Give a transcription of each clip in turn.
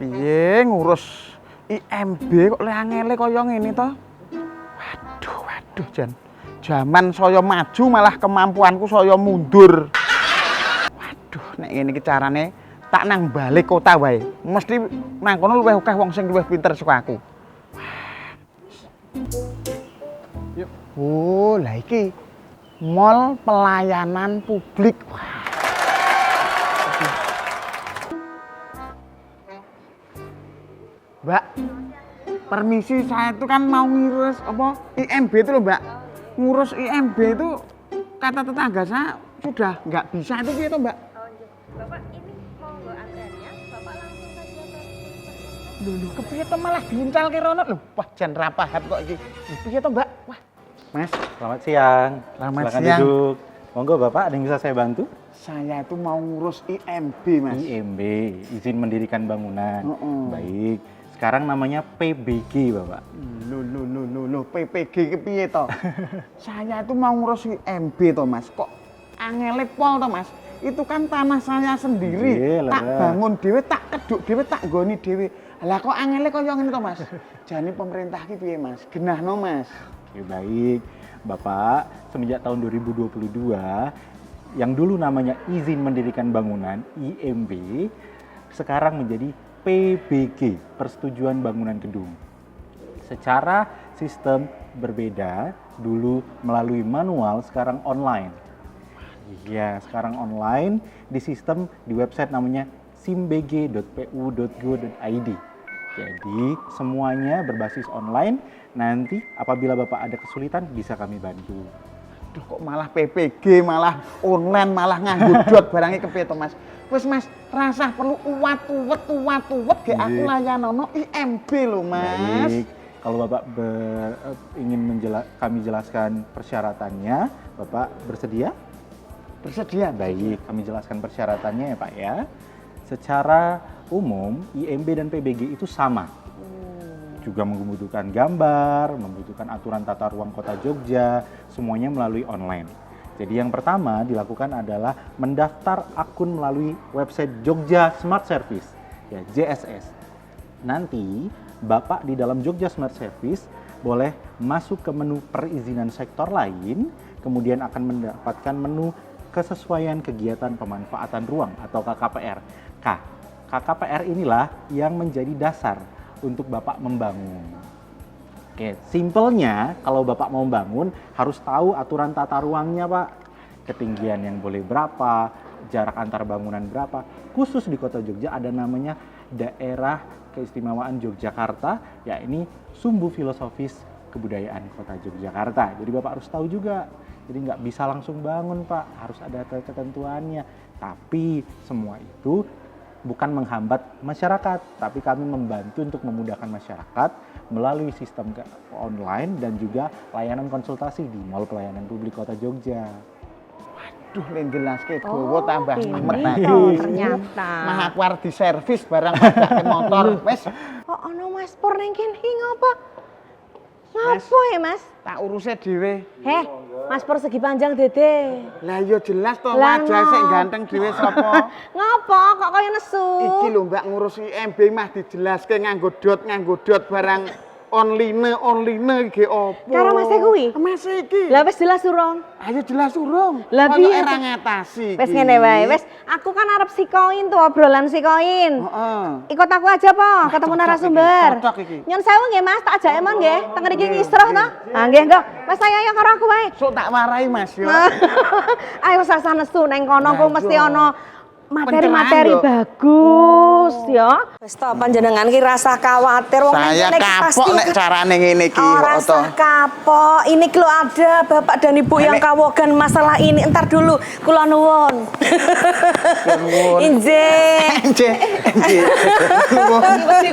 piye ngurus IMB kok le angele kaya ngene to? Waduh Jan. Jaman saya maju malah kemampuanku saya mundur. Waduh nek ngene iki carane tak nang balik kota wae. Mesti nang kono luwih akeh wong sing luwih pinter saka aku. Yuk. Oh, lah iki mall pelayanan publik. Mbak, permisi, saya itu kan mau ngurus apa IMB itu loh Mbak. Ngurus IMB itu kata tetangga saya sudah nggak bisa itu gitu Mbak. Oh, Bapak ini mau nggak antreannya, Bapak langsung saja ke Lho, kepiye to malah diuncal ke rono lho. Wah, jan ra paham kok iki. Kepiye to Mbak? Wah. Mas, selamat siang. Selamat Silakan siang. duduk. Monggo Bapak, ada yang bisa saya bantu? saya itu mau ngurus IMB Mas. IMB, izin mendirikan bangunan. Oh. Baik. Sekarang namanya PBG, Bapak. Loh, PPG kepiye to? Saya itu mau ngurus IMB to Mas. Kok angele pol to Mas? Itu kan tanah saya sendiri. Iyalah. Tak bangun dhewe, tak keduk dhewe, tak goni dhewe. Lah kok angele kaya ngene to Mas? Jane pemerintah ki piye Mas? Genahno Mas. Oke, baik. Bapak, semenjak tahun 2022, yang dulu namanya izin mendirikan bangunan, IMB, sekarang menjadi PBG, persetujuan bangunan gedung. Secara sistem berbeda, dulu melalui manual, sekarang online. Iya, sekarang online di sistem di website namanya simbg.pu.go.id. Jadi semuanya berbasis online. Nanti apabila Bapak ada kesulitan bisa kami bantu. Duh kok malah PPG, malah online, malah nganggo dot barangnya kepiye to Mas? Wis Mas, rasah perlu uwat-uwet ge aku layanono IMB lho Mas. Baik, kalau Bapak ingin kami jelaskan persyaratannya, Bapak bersedia? Bersedia? Baik, kami jelaskan persyaratannya ya Pak ya. Secara umum, IMB dan PBG itu sama. Juga membutuhkan gambar, membutuhkan aturan tata ruang kota Jogja, semuanya melalui online. Jadi yang pertama dilakukan adalah mendaftar akun melalui website Jogja Smart Service, ya JSS. Nanti Bapak di dalam Jogja Smart Service boleh masuk ke menu perizinan sektor lain, kemudian akan mendapatkan menu kesesuaian kegiatan pemanfaatan ruang atau KKPR. KKPR inilah yang menjadi dasar untuk Bapak membangun. Oke, simpelnya kalau Bapak mau bangun harus tahu aturan tata ruangnya Pak. Ketinggian yang boleh berapa, jarak antar bangunan berapa. Khusus di Kota Jogja ada namanya Daerah Keistimewaan Yogyakarta, ya ini sumbu filosofis kebudayaan Kota Yogyakarta. Jadi Bapak harus tahu juga. Jadi nggak bisa langsung bangun Pak, harus ada ketentuannya. Tapi semua itu bukan menghambat masyarakat, tapi kami membantu untuk memudahkan masyarakat melalui sistem online dan juga layanan konsultasi di Mall Pelayanan Publik Kota Jogja. Waduh, len jelaske dawa tambah amet ternyata. Mah aku arep di servis barang padake motor. Wes, Oh, ono Mas Pur ning kene ngopo? Ngopo ya Mas? tak uruse dhewe. Heh, Mas Pur segi panjang dede. Lah ya jelas to Lah, wajah sik ngopo? ganteng dhewe sapa? Ngopo kok kaya nesu? Iki lho Mbak ngurus IMB mah dijelaske nganggo dot barang online iki opo? Karo Mas e kuwi? Mas iki. Lah wis jelas urung. Ayo jelas urung. Lah Kok piye? ora ngatasi iki. Wis ngene wae, wis aku kan arep sikoin tuh obrolan sikoin. Heeh. Ikut aku aja po, ketemu cocok narasumber. iki, cocok iki. Nyon sewu nggih Mas, tak ajak emon nggih. Teng mriki ngisroh to. Ah nggih, engko. Wes ayo karo aku wae. Sok tak warai Mas yo. Ayo sasa nesu neng kono ku Lah, mesti iya. ono materi-materi Pencerahan, bagus ya. Wis to panjenengan ki rasa khawatir wong Saya ngene iki kapok nek carane ngene iki Oh, kok to. rasa kapok. Ini kalau ada Bapak dan Ibu yang Nek- kawogan masalah ini. Entar dulu, kula nuwun. Nuwun. Injih. Nggih, nggih. Nggih,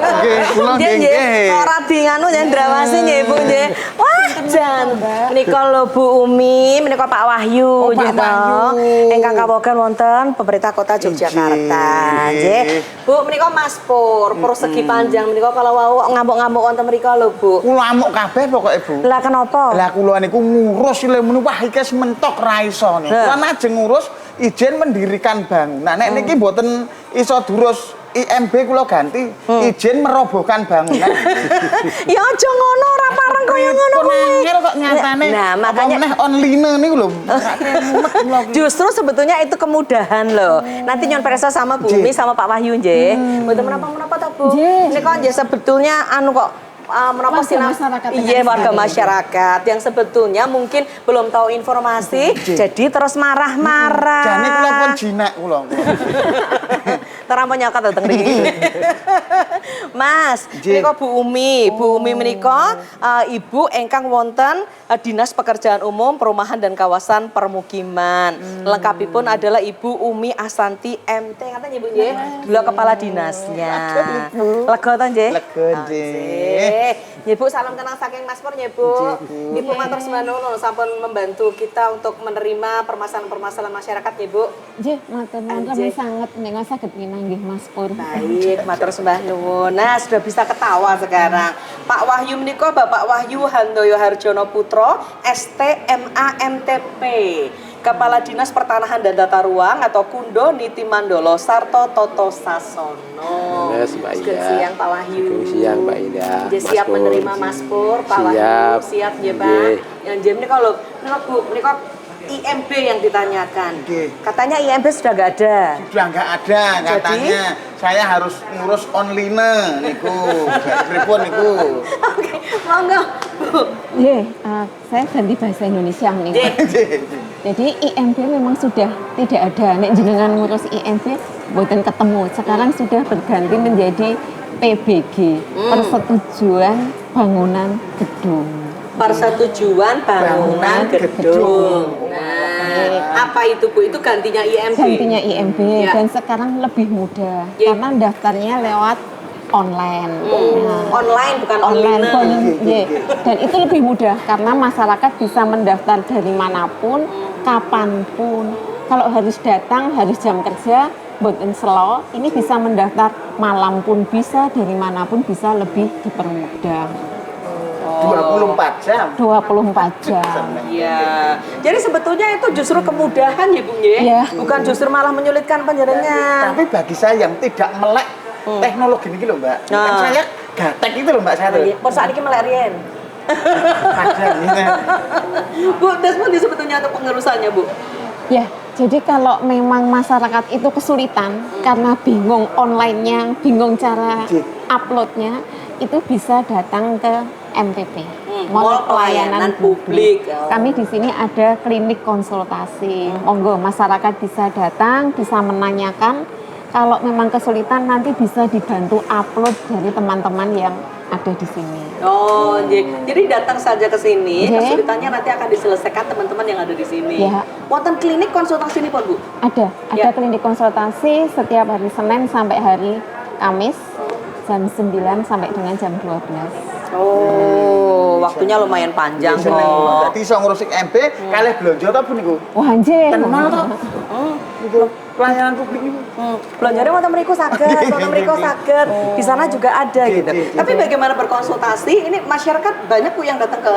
kula nggih nggih. Ora nganu nyendrawasi nggih Ibu nggih. Wah, jan. Menika lho Bu Umi, menika Pak Wahyu Oh, Pak nggih to. Wahyu. Ingkang kawogan wonten pemerintah Kota Yogyakarta. Nggih. Nggih. Bu, menika Mas Pur, persegi panjang menika kalau wau ngamuk-ngamuk wonten mrika lho Bu. Kula amuk kabeh pokoke Bu. Lah kenapa? Lah kula niku ngurus ile menu wah iki mentok ra iso nih. Lah. Kula ajeng ngurus izin mendirikan bangunan. Nek niki mboten iso durus IMB kula ganti izin merobohkan bangunan. Ya aja ngono, ora pareng kaya ngono Kok kuwi. nangil kok nyatane. Nah, makanya apa meneh online niku lho. justru sebetulnya itu kemudahan loh. Nanti nyon periksa sama Bu Umi sama Pak Wahyu nggih. Mboten menapa-menapa to, Bu. Nggih. Ini kok nggih sebetulnya anu kok menapa Warga sih masyarakat iya tekan warga sekali. masyarakat yang sebetulnya mungkin belum tahu informasi jadi terus marah-marah. Jane kula pun jinak kula. Terampun nyakat dateng mriki. Mas, Nggih. menika Bu Umi. Bu Umi menika ibu ingkang wonten Dinas Pekerjaan Umum Perumahan dan Kawasan Permukiman. Lengkapipun adalah Ibu Umi Asanti MT. Ngaten nggih Bu nggih? Beliau kepala dinasnya. Lega ta nggih? Lega, nggih. Nggih Bu, salam kenal saking Mas Pur nggih Bu. Ibu matur sembah nuwun sampun membantu kita untuk menerima permasalahan-permasalahan masyarakat nggih Bu. Nggih, matur nuwun Nggih. kami sangat menika saged pinanggih Mas Pur. Baik, matur sembah nuwun. Nah, sudah bisa ketawa sekarang. Pak Wahyu menika Bapak Wahyu Handoyo Harjono Putro, STMA MTP. Kepala Dinas Pertanahan dan Tata Ruang atau Kundo Niti Mandolo Sarto Toto Sasono. Yes, Mbak Sugeng Ida. siang Pak Wahyu. Sugeng siang, Mbak Ida. Nggih, Mas siap Pur. menerima Mas Pur, Pak Wahyu. Siap. Siap nggih, Pak. Nggih. Yang jem ini kalau Bu, menika IMB yang ditanyakan. Nggih. Katanya IMB sudah nggak ada. Sudah nggak ada katanya. Saya harus ngurus online niku. Pripun niku? Oke, monggo Bu. Nggih, saya ganti bahasa Indonesia nih. Nggih. Jadi IMB memang sudah tidak ada. Nek jenengan ngurus IMB mboten ketemu. Sekarang sudah berganti menjadi PBG, Persetujuan Bangunan Gedung. Persetujuan Bangunan Gedung. Nah, apa itu Bu? Itu gantinya IMB. Gantinya IMB Ya. dan sekarang lebih mudah Ya. karena daftarnya lewat online. Nah, Online bukan online online. iya. Dan itu lebih mudah karena masyarakat bisa mendaftar dari manapun, kapanpun. Kalau harus datang, harus jam kerja, boten slow, ini bisa mendaftar malam pun bisa, dari manapun bisa, lebih dipermudah. 24 jam. 24 jam. Iya. Jadi sebetulnya itu justru kemudahan ya Bu ya. Iya. Bukan justru malah menyulitkan panjenengan. Tapi bagi saya yang tidak melek teknologi ini loh Mbak. Kan Nah. saya gatek itu loh Mbak saya. Nggih, pun saat ini melek riyen. Padahal ini. Bu, Desmond sebetulnya untuk pengurusannya Bu. Ya, jadi kalau memang masyarakat itu kesulitan karena bingung online-nya, bingung cara uploadnya, itu bisa datang ke MPP, Mall Pelayanan Publik. Kami di sini ada klinik konsultasi. Monggo masyarakat bisa datang, bisa menanyakan. Kalau memang kesulitan nanti bisa dibantu upload dari teman-teman yang ada di sini. Oh, jadi datang saja ke sini, Nggih. kesulitannya nanti akan diselesaikan teman-teman yang ada di sini. Ya. Wonten klinik konsultasi ini pun Bu. Ada Ya. klinik konsultasi setiap hari Senin sampai hari Kamis jam 9 sampai dengan jam 12. Oh, waktunya lumayan panjang Seneng kok. kok. Dadi iso ngurus IMB kalih blonjo ta Bu niku? Wah, anjir. Kenal to? Itu pelayanan publik itu. Belanjanya wonten mriku saged, wonten mriku saged. Di sana juga ada gitu. Tapi bagaimana berkonsultasi? Ini masyarakat banyak Bu yang datang ke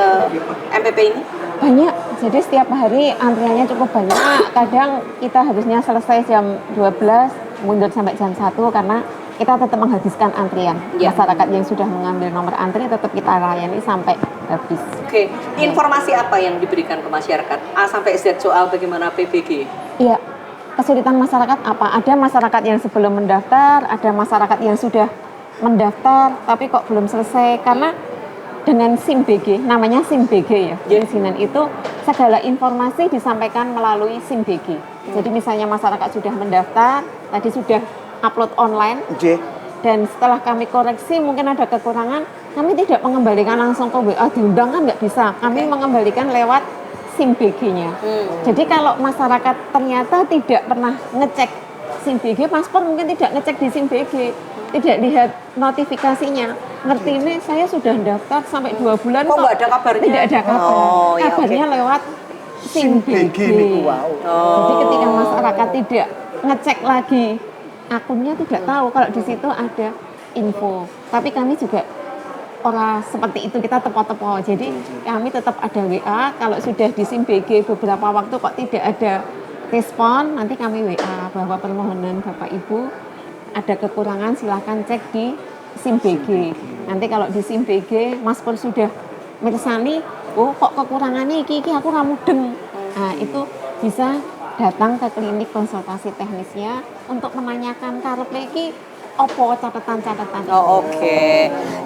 MPP ini? Banyak, jadi setiap hari antriannya cukup banyak. Kadang kita harusnya selesai jam 12, mundur sampai jam 1 karena kita tetap menghabiskan antrian. Ya. Masyarakat yang sudah mengambil nomor antri tetap kita layani sampai habis. Oke, informasi apa yang diberikan ke masyarakat? A sampai Z soal bagaimana PBG? Iya, kesulitan masyarakat apa? Ada masyarakat yang sebelum mendaftar, ada masyarakat yang sudah mendaftar tapi kok belum selesai karena dengan SIM BG, namanya SIM BG ya. Perizinan itu segala informasi disampaikan melalui SIM BG. Jadi misalnya masyarakat sudah mendaftar, tadi sudah upload online, Nggih. dan setelah kami koreksi mungkin ada kekurangan, kami tidak mengembalikan langsung ke WA, diundang kan nggak bisa. Kami mengembalikan lewat SIM BG-nya. Jadi kalau masyarakat ternyata tidak pernah ngecek SIM BG, paspor mungkin tidak ngecek di SIM BG, tidak lihat notifikasinya. Ngerti ini saya sudah daftar sampai 2 bulan Kok nggak ada kabarnya? Tidak ada kabar. Oh, ya, Kabarnya lewat SIM BG. niku wow. Jadi ketika masyarakat tidak ngecek lagi akunnya, tidak tahu kalau di situ ada info. Tapi kami juga orang seperti itu, kita tepo-tepo. Jadi kami tetap ada WA. Kalau sudah di SIM BG beberapa waktu kok tidak ada respon, nanti kami WA bahwa permohonan Bapak Ibu ada kekurangan silahkan cek di SIM BG. Nanti kalau di SIM BG Mas Pur sudah mirsani, oh kok kekurangannya iki aku ra mudeng. Nah, itu bisa datang ke klinik konsultasi teknisnya untuk menanyakan karepe iki opo catatan-catatan. Oh, oke.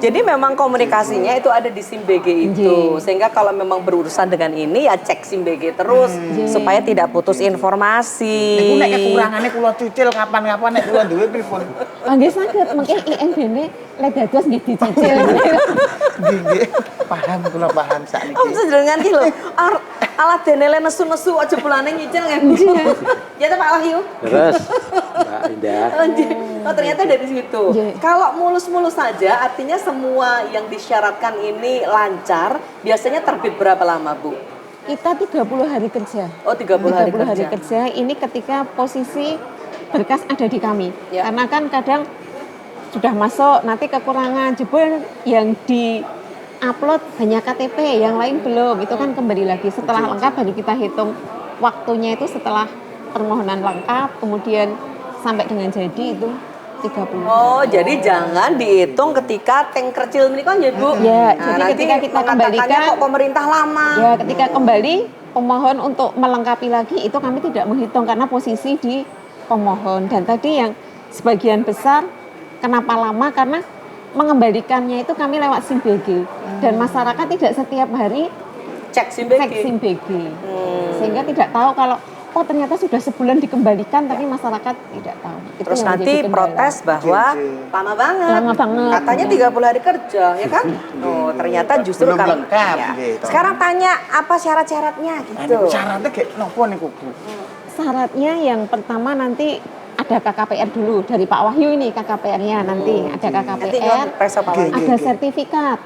Jadi memang komunikasinya itu ada di SIM BG itu. Sehingga kalau memang berurusan dengan ini ya cek SIM BG terus supaya tidak putus informasi. Niku nek kekurangane kula cicil kapan-kapan nek kula duwe pripun? Nggih saged, mungkin IMB-ne lek dados nggih dicicil. Nggih, paham kula paham sakniki. Oh, sedengan iki lho. Alat denele nesu-nesu aja bulane nyicil nggih. Ya ta Pak Wahyu? Terus, Mbak Indah. Oh, ternyata dari situ. Kalau mulus-mulus saja, artinya semua yang disyaratkan ini lancar, biasanya terbit berapa lama, Bu? Kita 30 hari kerja. Oh, 30 hari kerja. kerja. Ini ketika posisi berkas ada di kami. Ya. Karena kan kadang sudah masuk, nanti kekurangan jebol yang di upload hanya KTP, yang lain belum. Itu kan kembali lagi setelah lengkap baru kita hitung waktunya itu setelah permohonan lengkap, kemudian sampai dengan jadi itu 30. Oh, jadi jangan dihitung ketika tank kecil ini kan ya, Bu? Ya, Nah, jadi nanti ketika kita mengatakannya kembalikan, kok pemerintah lama. ya ketika kembali pemohon untuk melengkapi lagi itu kami tidak menghitung karena posisi di pemohon. Dan tadi yang sebagian besar kenapa lama karena mengembalikannya itu kami lewat SIM BG dan masyarakat tidak setiap hari Cek SIM BG. cek SIM BG. Sehingga tidak tahu kalau oh ternyata sudah sebulan dikembalikan tapi masyarakat tidak tahu. Itu Terus yang nanti menjadi kendala. protes bahwa lama banget. Lama banget. Katanya 30 hari kerja, ya kan? Oh, ternyata justru Belum karena lengkap, ya. gitu. Sekarang tanya apa syarat-syaratnya gitu. Syaratnya kayak nopo niku, Bu? Syaratnya yang pertama nanti ada KKPR dulu dari Pak Wahyu ini KKPR-nya nanti ada Nanti KKPR, periksa Pak Wahyu. ada sertifikat.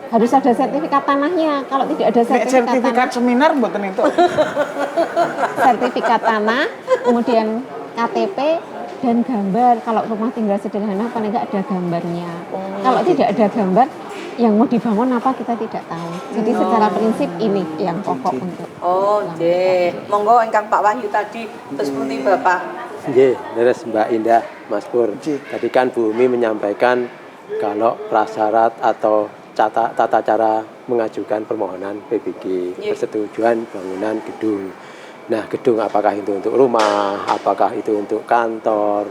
Harus ada sertifikat tanahnya. Kalau tidak ada Nek sertifikat, sertifikat seminar mboten itu. sertifikat tanah, kemudian KTP dan gambar. Kalau rumah tinggal sederhana paling nggak ada gambarnya. Kalau tidak ada gambar, yang mau dibangun apa kita tidak tahu. Jadi secara prinsip ini yang pokok untuk. Oh, nggih. Monggo ingkang Pak Wahyu tadi terus putih Bapak. Nggih, leres Mbak Indah, Mas Pur. Tadi kan Bu Umi menyampaikan kalau prasyarat atau tata cara mengajukan permohonan PBG, persetujuan bangunan gedung. Nah, gedung apakah itu untuk rumah, apakah itu untuk kantor,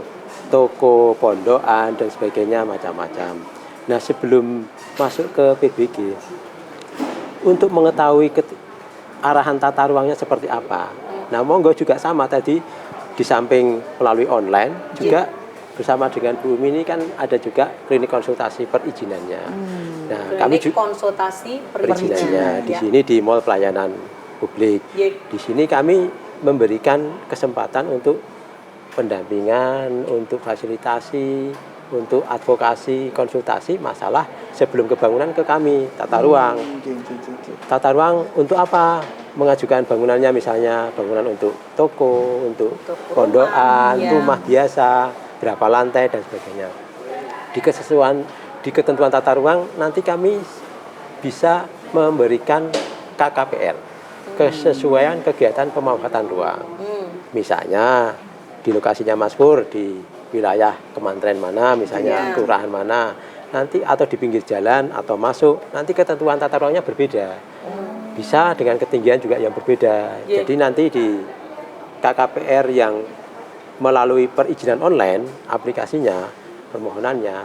toko, pondokan, dan sebagainya, macam-macam. Nah, sebelum masuk ke PBG, untuk mengetahui arahan tata ruangnya seperti apa. Nah, monggo juga sama tadi, di samping melalui online, juga bersama dengan Bu Umi ini kan ada juga klinik konsultasi perizinannya. Nah, kami juga konsultasi perizinannya di sini di Mall Pelayanan Publik. Di sini kami memberikan kesempatan untuk pendampingan, untuk fasilitasi, untuk advokasi, konsultasi masalah sebelum kebangunan ke kami, tata ruang. Tata ruang untuk apa? Mengajukan bangunannya misalnya bangunan untuk toko, untuk pondokan, rumah biasa, berapa lantai dan sebagainya. Di ketentuan tata ruang nanti kami bisa memberikan KKPR, kesesuaian kegiatan pemanfaatan ruang. Misalnya di lokasinya Mas Pur di wilayah kementerian mana, misalnya kelurahan mana, nanti atau di pinggir jalan atau masuk, nanti ketentuan tata ruangnya berbeda. Bisa dengan ketinggian juga yang berbeda. Jadi nanti di KKPR yang melalui perizinan online, aplikasinya, permohonannya,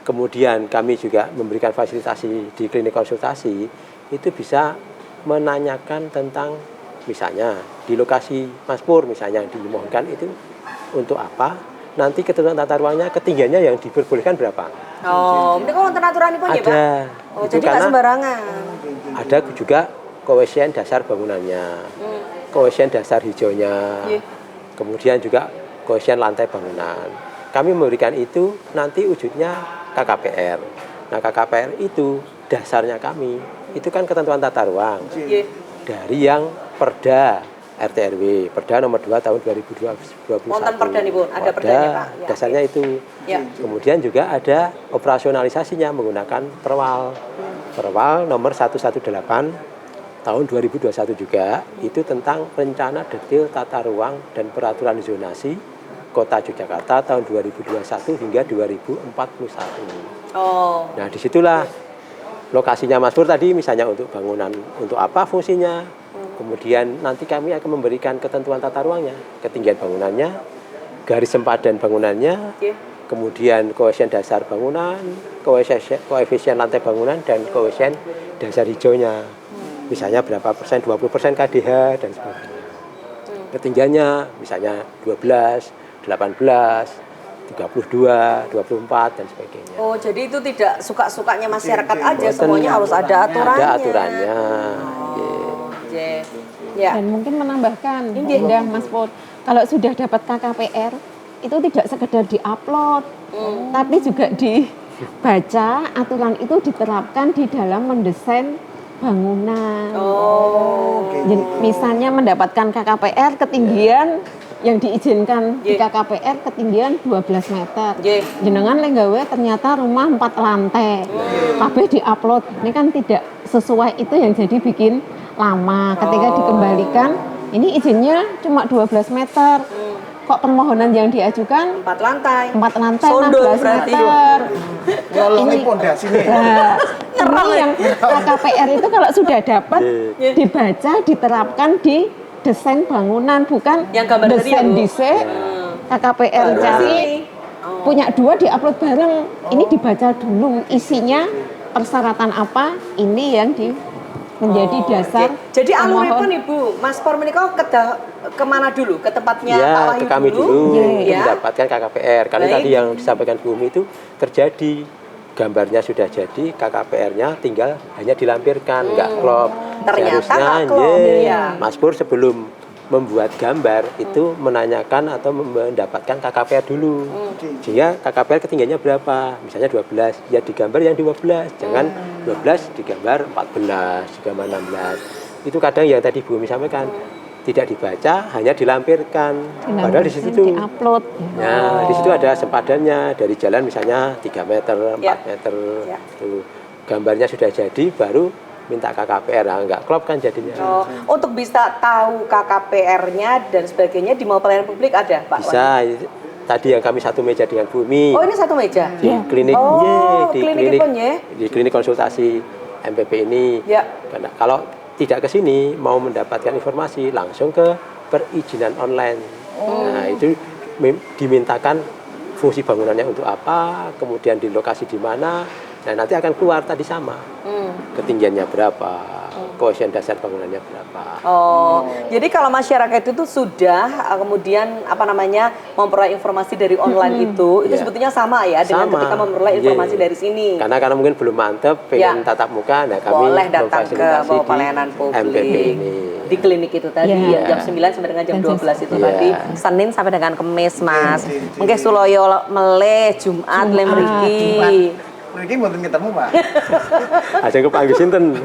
kemudian kami juga memberikan fasilitasi di klinik konsultasi, itu bisa menanyakan tentang misalnya di lokasi Mas Pur misalnya dimohonkan itu untuk apa, nanti ketentuan tata ruangnya ketinggiannya yang diperbolehkan berapa. Oh, ini kok wonten aturanipun ya, Pak? Ada. Oh, Itu jadi nggak karena sembarangan. ada juga koefisien dasar bangunannya, koefisien dasar hijaunya, kemudian juga koefisien lantai bangunan. Kami memberikan itu nanti wujudnya KKPR. Nah, KKPR itu dasarnya kami, itu kan ketentuan tata ruang. Dari yang Perda RT/RW, Perda nomor 2 tahun 2021. Wonten perda nipun, ada perdanya, Pak. Ya. Dasarnya itu. Ya. Kemudian juga ada operasionalisasinya menggunakan Perwal. Perwal nomor 118 tahun 2021 juga, itu tentang rencana detail tata ruang dan peraturan zonasi Kota Yogyakarta tahun 2021 hingga 2041. Oh. Nah, disitulah lokasinya Mas Pur tadi, misalnya untuk bangunan, untuk apa fungsinya. Kemudian nanti kami akan memberikan ketentuan tata ruangnya, ketinggian bangunannya, garis sempadan bangunannya, kemudian koefisien dasar bangunan, koefisien lantai bangunan, dan koefisien dasar hijaunya. Misalnya berapa persen, 20% KDH, dan sebagainya. Ketinggiannya misalnya 12, 18, 32, 24, dan sebagainya. Oh, jadi itu tidak suka-sukanya masyarakat aja, Boten. semuanya harus ada aturannya. Ada aturannya. Oh, ya. Dan mungkin menambahkan, Iya. Indah, Mas Pur, kalau sudah dapat KKPR, itu tidak sekedar diupload, tapi juga dibaca, aturan itu diterapkan di dalam mendesain bangunan. Oh. Jadi, misalnya mendapatkan KKPR ketinggian yang diizinkan di KKPR ketinggian 12 meter. Jenengan lenggawe ternyata rumah 4 lantai. Kabeh diupload. Ini kan tidak sesuai, itu yang jadi bikin lama. Ketika dikembalikan, ini izinnya cuma 12 meter. Kok permohonan yang diajukan 4 lantai. 4 lantai, Sondo 16 berarti. meter. Nyolongin Ini- pondasinya. Nah, ini yang KKPR itu kalau sudah dapat dibaca, diterapkan di desain bangunan, bukan Yang gambar tadi ya, Bu? desain KKPR Baru cari sini. punya 2 diupload bareng. Ini dibaca dulu isinya, persyaratan apa, ini yang menjadi dasar. Oke. Jadi aluripun pemohon. Ibu, Mas Por menika kemana dulu? Ke tempatnya Pak Ya, Wahyu ke kami dulu Iya. untuk Ya. mendapatkan KKPR. Karena Baik. tadi yang disampaikan Bu Umi itu terjadi. Gambarnya sudah jadi, KKPR-nya tinggal hanya dilampirkan, nggak klop. Ternyata Seharusnya, nggak klop, iya. Mas Pur sebelum membuat gambar itu menanyakan atau mendapatkan KKPR dulu. Sehingga KKPR ketinggiannya berapa? Misalnya 12, ya digambar yang 12. Jangan 12 digambar 14, digambar 16. Itu kadang yang tadi Bu Umi sampaikan, tidak dibaca, hanya dilampirkan. Padahal di situ tuh, diupload. nah, di situ ada sempadannya dari jalan misalnya 3 meter, 4 Ya. meter. Ya. Tuh. Gambarnya sudah jadi, baru minta KKPR. Nah, nggak klop kan jadinya. Oh, untuk bisa tahu KKPR-nya dan sebagainya di Mall Pelayanan Publik ada, Pak Wahyu? Bisa. Tadi yang kami satu meja dengan Bu Umi. Oh, ini satu meja? Di klinik, Oh, di klinikipun, ya. di klinik konsultasi MPP ini. Ya. Karena kalau tidak ke sini mau mendapatkan informasi langsung ke perizinan online. Nah, itu dimintakan fungsi bangunannya untuk apa, kemudian di lokasi di mana. Nah, nanti akan keluar tadi sama. Ketinggiannya berapa, koefisien dasar bangunannya berapa. Oh, jadi kalau masyarakat itu sudah kemudian memperoleh informasi dari online itu Iya. sebetulnya sama ya dengan Sama. ketika memperoleh Iya, informasi iya. dari sini. Karena mungkin belum mantep, pengen Ya. tatap muka, nah kami Boleh datang ke memfasilitasi Mall di Pelayanan Publik MPP ini. di klinik itu tadi Iya. ya, jam 9 sampai dengan jam Dan 12 itu Iya. tadi, Senin sampai dengan Kamis, Mas. Mungkin Suloyo meleh Jumat lem mriki. Mriki mboten ketemu, Pak. Aja kepanggil sinten.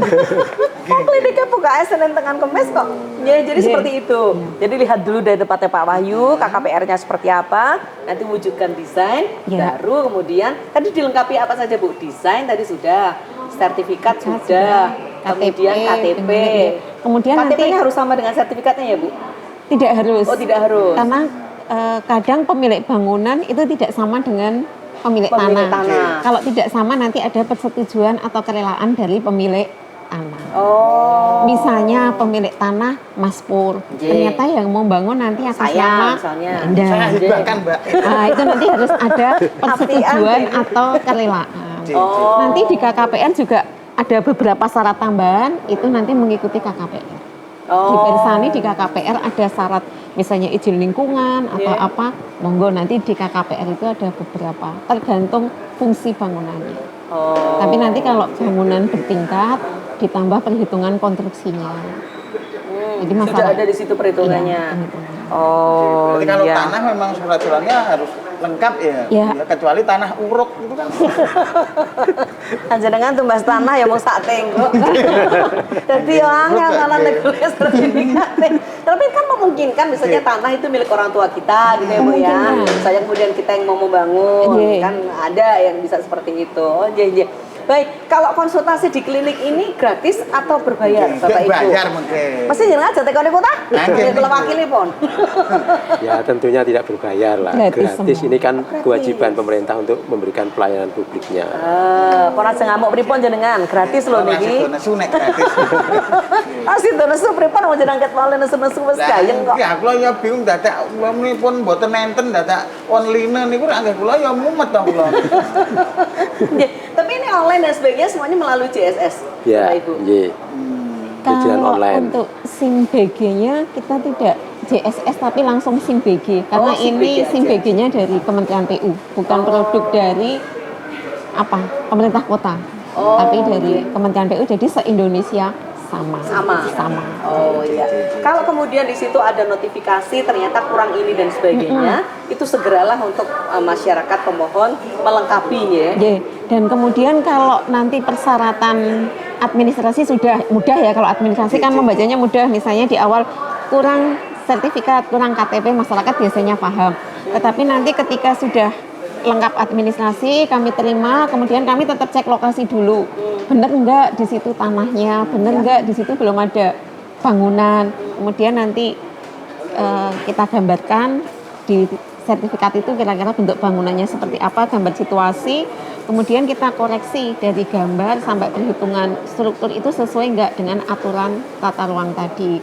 Oh, kliniknya buka Senin dengan Kamis kok. Ya, jadi seperti itu. Jadi lihat dulu dari tempatnya Pak Wahyu, KKPR-nya seperti apa, nanti wujudkan desain, Ya. baru kemudian tadi dilengkapi apa saja Bu? Desain tadi sudah, sertifikat sudah, kemudian KTP. Kemudian nanti KTP-nya harus sama dengan sertifikatnya ya Bu? tidak harus. Oh, tidak harus. Karena kadang pemilik bangunan itu tidak sama dengan pemilik Pemilik tanah. tanah. Kalau tidak sama nanti ada persetujuan atau kerelaan dari pemilik tanah. Oh. Misalnya pemilik tanah Mas Pur, Ye. ternyata yang mau bangun nanti atas Saya nama misalnya. Anda. Saya juga kan, Mbak. Nah, itu nanti harus ada persetujuan Api-api. atau kerelaan. Oh. Nanti di KKPR juga ada beberapa syarat tambahan, itu nanti mengikuti KKPR. Di Persani di KKPR ada syarat misalnya izin lingkungan atau Iya. apa, monggo nanti di KKPR itu ada beberapa, tergantung fungsi bangunannya. Oh. Tapi nanti kalau bangunan bertingkat ditambah perhitungan konstruksinya. Jadi Sudah masalah ada di situ perhitungannya. Iya, perhitungan. Oh, Berarti kalau iya. tanah memang surat-suratnya harus lengkap ya. Iya. Ya, kecuali tanah uruk itu kan. Panjenengan tumbas tanah ya mau sak tenggo. Jadi angel malah negeles sertifikatnya. Tapi kan memungkinkan misalnya tanah itu milik orang tua kita gitu ya Bu ya. Memungkinkan. Misalnya kemudian kita yang mau membangun Iya. kan ada yang bisa seperti itu. Oh iya iya. Baik, kalau konsultasi di klinik ini gratis atau berbayar, Bapak Ibu? Bayar mungkin. Mesti jenengan aja tekoni kota? Nggih. Kalau wakili pun. Ya tentunya tidak berbayar lah. Gratis Gratis semua. ini kan kewajiban pemerintah untuk memberikan pelayanan publiknya. Ora sing ngamuk pripun jenengan? Gratis lho niki. Nesu nek gratis. Asih to nesu pripun wong jenengan ket wale nesu-nesu wis gayeng kok. Ya kula ya bingung dadak kula pun mboten nenten dadak online niku anggere kula ya mumet to kula. Nggih, tapi ini online dan sebagainya semuanya melalui JSS, Ya, Bapak Ibu. nggih. Perizinan Kalau online. untuk SIM BG-nya kita tidak JSS tapi langsung SIM BG karena Oh, SIM ini BG SIM aja. BG-nya dari Kementerian PU, bukan produk dari pemerintah kota. Tapi dari Kementerian PU jadi se-Indonesia sama. Oh iya. Kalau kemudian di situ ada notifikasi ternyata kurang ini dan sebagainya, itu segeralah untuk masyarakat pemohon melengkapinya. Ya, dan kemudian kalau nanti persyaratan administrasi sudah mudah ya, kalau administrasi kan membacanya mudah, misalnya di awal kurang sertifikat, kurang KTP, masyarakat biasanya paham. Tetapi nanti ketika sudah lengkap administrasi, kami terima, kemudian kami tetap cek lokasi dulu. Bener enggak di situ tanahnya, bener enggak di situ belum ada bangunan. Kemudian nanti kita gambarkan di sertifikat itu kira-kira bentuk bangunannya seperti apa, gambar situasi, kemudian kita koreksi dari gambar sampai perhitungan struktur itu sesuai enggak dengan aturan tata ruang tadi.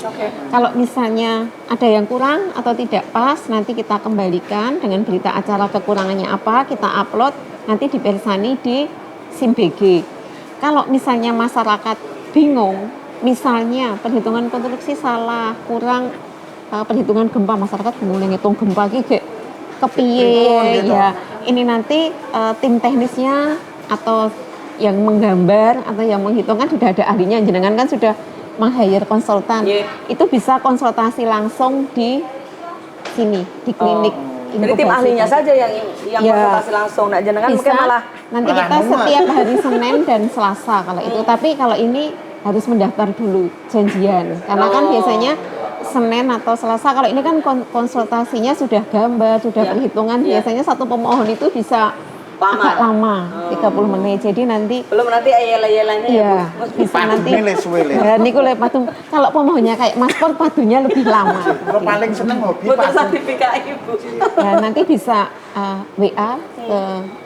Kalau misalnya ada yang kurang atau tidak pas, nanti kita kembalikan dengan berita acara kekurangannya apa, kita upload, nanti dipersani di SIM BG. Kalau misalnya masyarakat bingung, misalnya perhitungan konstruksi salah, kurang perhitungan gempa, masyarakat bingung ngitung gempa iki kepiye ya. Ini nanti tim teknisnya atau yang menggambar atau yang menghitung kan sudah ada ahlinya, jenengan kan sudah meng-hire konsultan. Itu bisa konsultasi langsung di sini di klinik. Jadi tim ahlinya saja yang konsultasi langsung. Nah, jenengan bisa, mungkin malah nanti kita setiap hari Senin dan Selasa kalau itu. Tapi kalau ini harus mendaftar dulu janjian. Karena kan biasanya Senin atau Selasa, kalau ini kan konsultasinya sudah gambar, sudah perhitungan, biasanya satu pemohon itu bisa agak lama, 30 menit. Jadi nanti belum nanti ayel-ayelannya ya bisa nanti. Ya niku le patung. Kalau pemohonnya kayak Mas Pur padunya lebih lama. Kalau paling seneng hobi butuh patung. sertifikat Ibu. Ya nanti bisa WA ke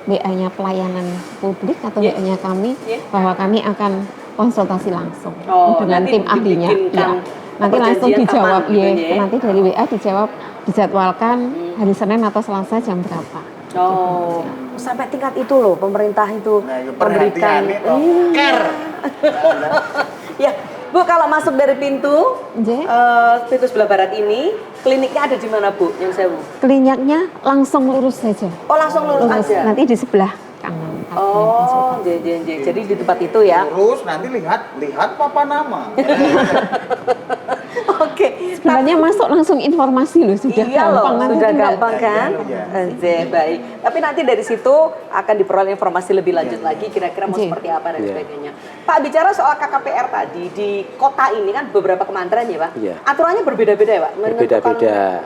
WA-nya pelayanan publik atau WA-nya kami bahwa kami akan konsultasi langsung dengan nanti tim ahlinya. Ya. Nanti langsung dijawab gitu ya. Nanti dari WA dijawab, dijadwalkan hari Senin atau Selasa jam berapa. Sampai tingkat itu loh pemerintah itu memberikan care. Ya, Bu, kalau masuk dari pintu pintu sebelah barat ini, kliniknya ada di mana, Bu? Yang sewu. Kliniknya langsung lurus saja. Oh, langsung lurus aja. Nanti di sebelah kanan. Jadi di tempat itu ya. Terus nanti lihat papa nama. Oke. Sebenarnya masuk langsung informasi loh, sudah gampang. Nanti sudah tinggal- gampang kan? Baik. Tapi nanti dari situ akan diperoleh informasi lebih lanjut lagi kira-kira mau seperti apa dan sebagainya. Pak, bicara soal KKPR tadi di kota ini kan beberapa kementerian ya, Pak? Iya. Aturannya berbeda-beda ya, Pak? Menentukan, Berbeda-beda.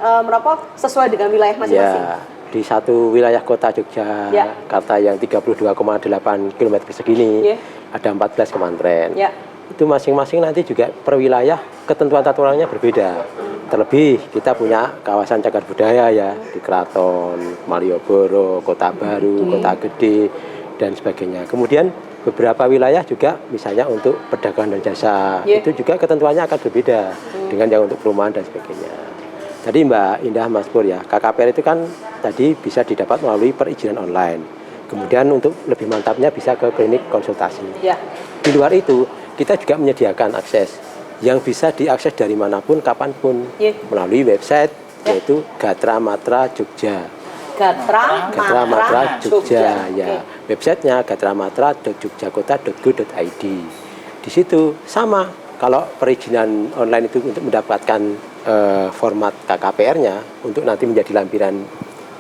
Sesuai dengan wilayah masing-masing. Ya, di satu wilayah kota Yogyakarta yang 32,8 km persegi ini ada 14 kementerian. Ya. Itu masing-masing nanti juga per wilayah ketentuan tata ruangnya berbeda. Terlebih kita punya kawasan cagar budaya ya di Keraton, Malioboro, Kota Baru, Kota Gede dan sebagainya. Kemudian beberapa wilayah juga misalnya untuk perdagangan dan jasa itu juga ketentuannya akan berbeda dengan yang untuk perumahan dan sebagainya. Tadi Mbak Indah, Mas Pur ya, KKPR itu kan tadi bisa didapat melalui perizinan online. Kemudian untuk lebih mantapnya bisa ke klinik konsultasi. Ya. Di luar itu kita juga menyediakan akses yang bisa diakses dari manapun, kapanpun melalui website yaitu Gatra Matra Jogja. Gatra Matra Jogja ya. Websitenya gratramatra.jogjakota.go.id. Di situ sama kalau perizinan online itu untuk mendapatkan format KKPR-nya untuk nanti menjadi lampiran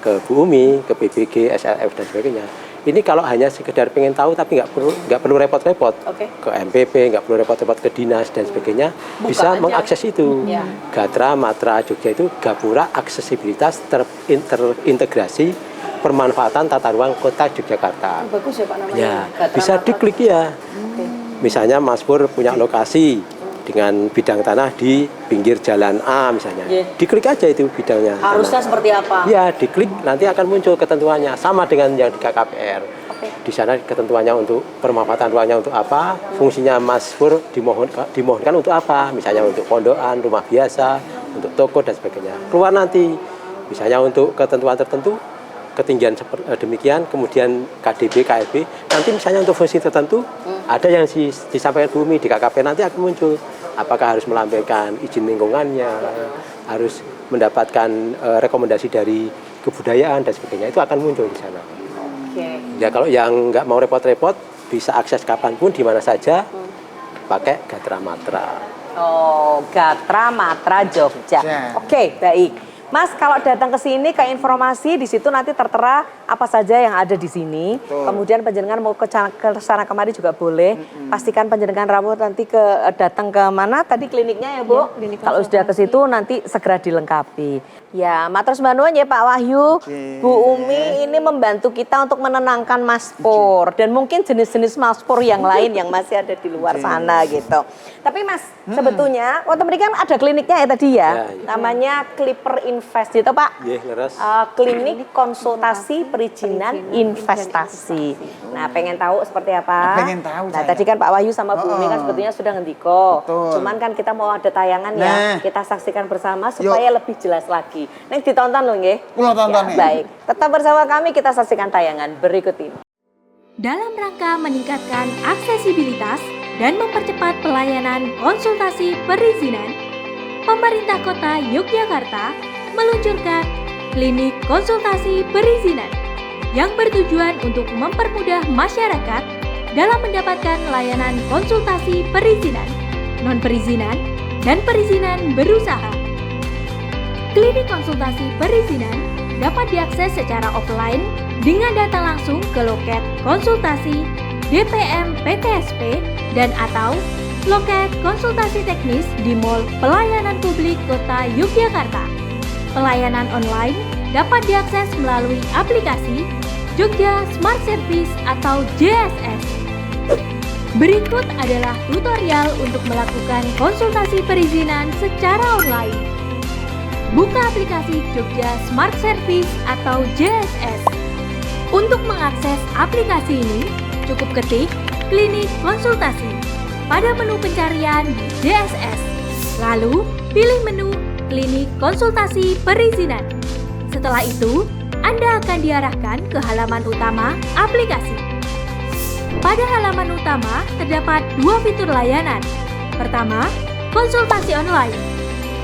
ke Bu Umi, ke PBG, SLF dan sebagainya. Ini kalau hanya sekedar pengen tahu tapi nggak perlu repot-repot ke MPP, nggak perlu repot-repot ke dinas dan sebagainya, bisa mengakses itu. Gatra Matra Jogja itu Gapura Aksesibilitas Terintegrasi pemanfaatan tata ruang Kota Yogyakarta. Bagus ya Pak namanya. Ya, Gatra bisa Matra. diklik ya. Oke. Misalnya Mas Pur punya lokasi dengan bidang tanah di pinggir jalan A misalnya. Iya. Diklik aja itu bidangnya. Harusnya tanah. seperti apa? Ya, diklik nanti akan muncul ketentuannya sama dengan yang di KKPR. Oke. Di sana ketentuannya untuk pemanfaatan ruangnya untuk apa, fungsinya Mas Pur dimohonkan untuk apa, misalnya untuk pondokan, rumah biasa, untuk toko dan sebagainya. Keluar nanti, misalnya untuk ketentuan tertentu, ketinggian demikian, kemudian KDB, KLB, nanti misalnya untuk fungsi tertentu, ada yang disampaikan bumi di KKP nanti akan muncul. Apakah harus melampirkan izin lingkungannya, harus mendapatkan rekomendasi dari kebudayaan dan sebagainya, itu akan muncul di sana. Oke. Ya kalau yang nggak mau repot-repot bisa akses kapanpun di mana saja pakai Gatra Matra. Oh, Gatra Matra Jogja. Ya. Oke, baik. Mas, kalau datang ke sini ke informasi di situ nanti tertera apa saja yang ada di sini. Betul. Kemudian panjenengan mau ke sana kemari juga boleh. Pastikan panjenengan rawuh nanti datang ke mana tadi kliniknya ya, Bu. Ya, klinik Kalau sudah ke situ nanti segera dilengkapi. Ya, matur sembah nuwun ya Pak Wahyu. Oke. Bu Umi ini membantu kita untuk menenangkan Mas Pur dan mungkin jenis-jenis Mas Pur yang lain yang masih ada di luar sana gitu. Tapi Mas, sebetulnya waktu mereka kan ada kliniknya ya tadi ya. Ya, ya. Namanya Clipper Invest gitu Pak. Iya, leres. Klinik konsultasi perizinan investasi. Nah, pengen tahu seperti apa? Pengen tahu Nah, saya. tadi kan Pak Wahyu sama Bu Umi kan sebetulnya sudah ngendiko. Betul. Cuman kan kita mau ada tayangan ya. Nah. Kita saksikan bersama supaya lebih jelas lagi. Neng ditonton loh nggih. Kula tonton nih. Baik. Tetap bersama kami kita saksikan tayangan berikut ini. Dalam rangka meningkatkan aksesibilitas dan mempercepat pelayanan konsultasi perizinan, pemerintah Kota Yogyakarta meluncurkan klinik konsultasi perizinan yang bertujuan untuk mempermudah masyarakat dalam mendapatkan layanan konsultasi perizinan, non-perizinan, dan perizinan berusaha. Klinik konsultasi perizinan dapat diakses secara offline dengan datang langsung ke loket konsultasi DPM PTSP dan atau loket konsultasi teknis di Mall Pelayanan Publik Kota Yogyakarta. Pelayanan online dapat diakses melalui aplikasi Jogja Smart Service atau JSS. Berikut adalah tutorial untuk melakukan konsultasi perizinan secara online. Buka aplikasi Jogja Smart Service atau JSS. Untuk mengakses aplikasi ini, cukup ketik klinik konsultasi pada menu pencarian di JSS. Lalu, pilih menu klinik konsultasi perizinan. Setelah itu, Anda akan diarahkan ke halaman utama aplikasi. Pada halaman utama, terdapat dua fitur layanan. Pertama, konsultasi online.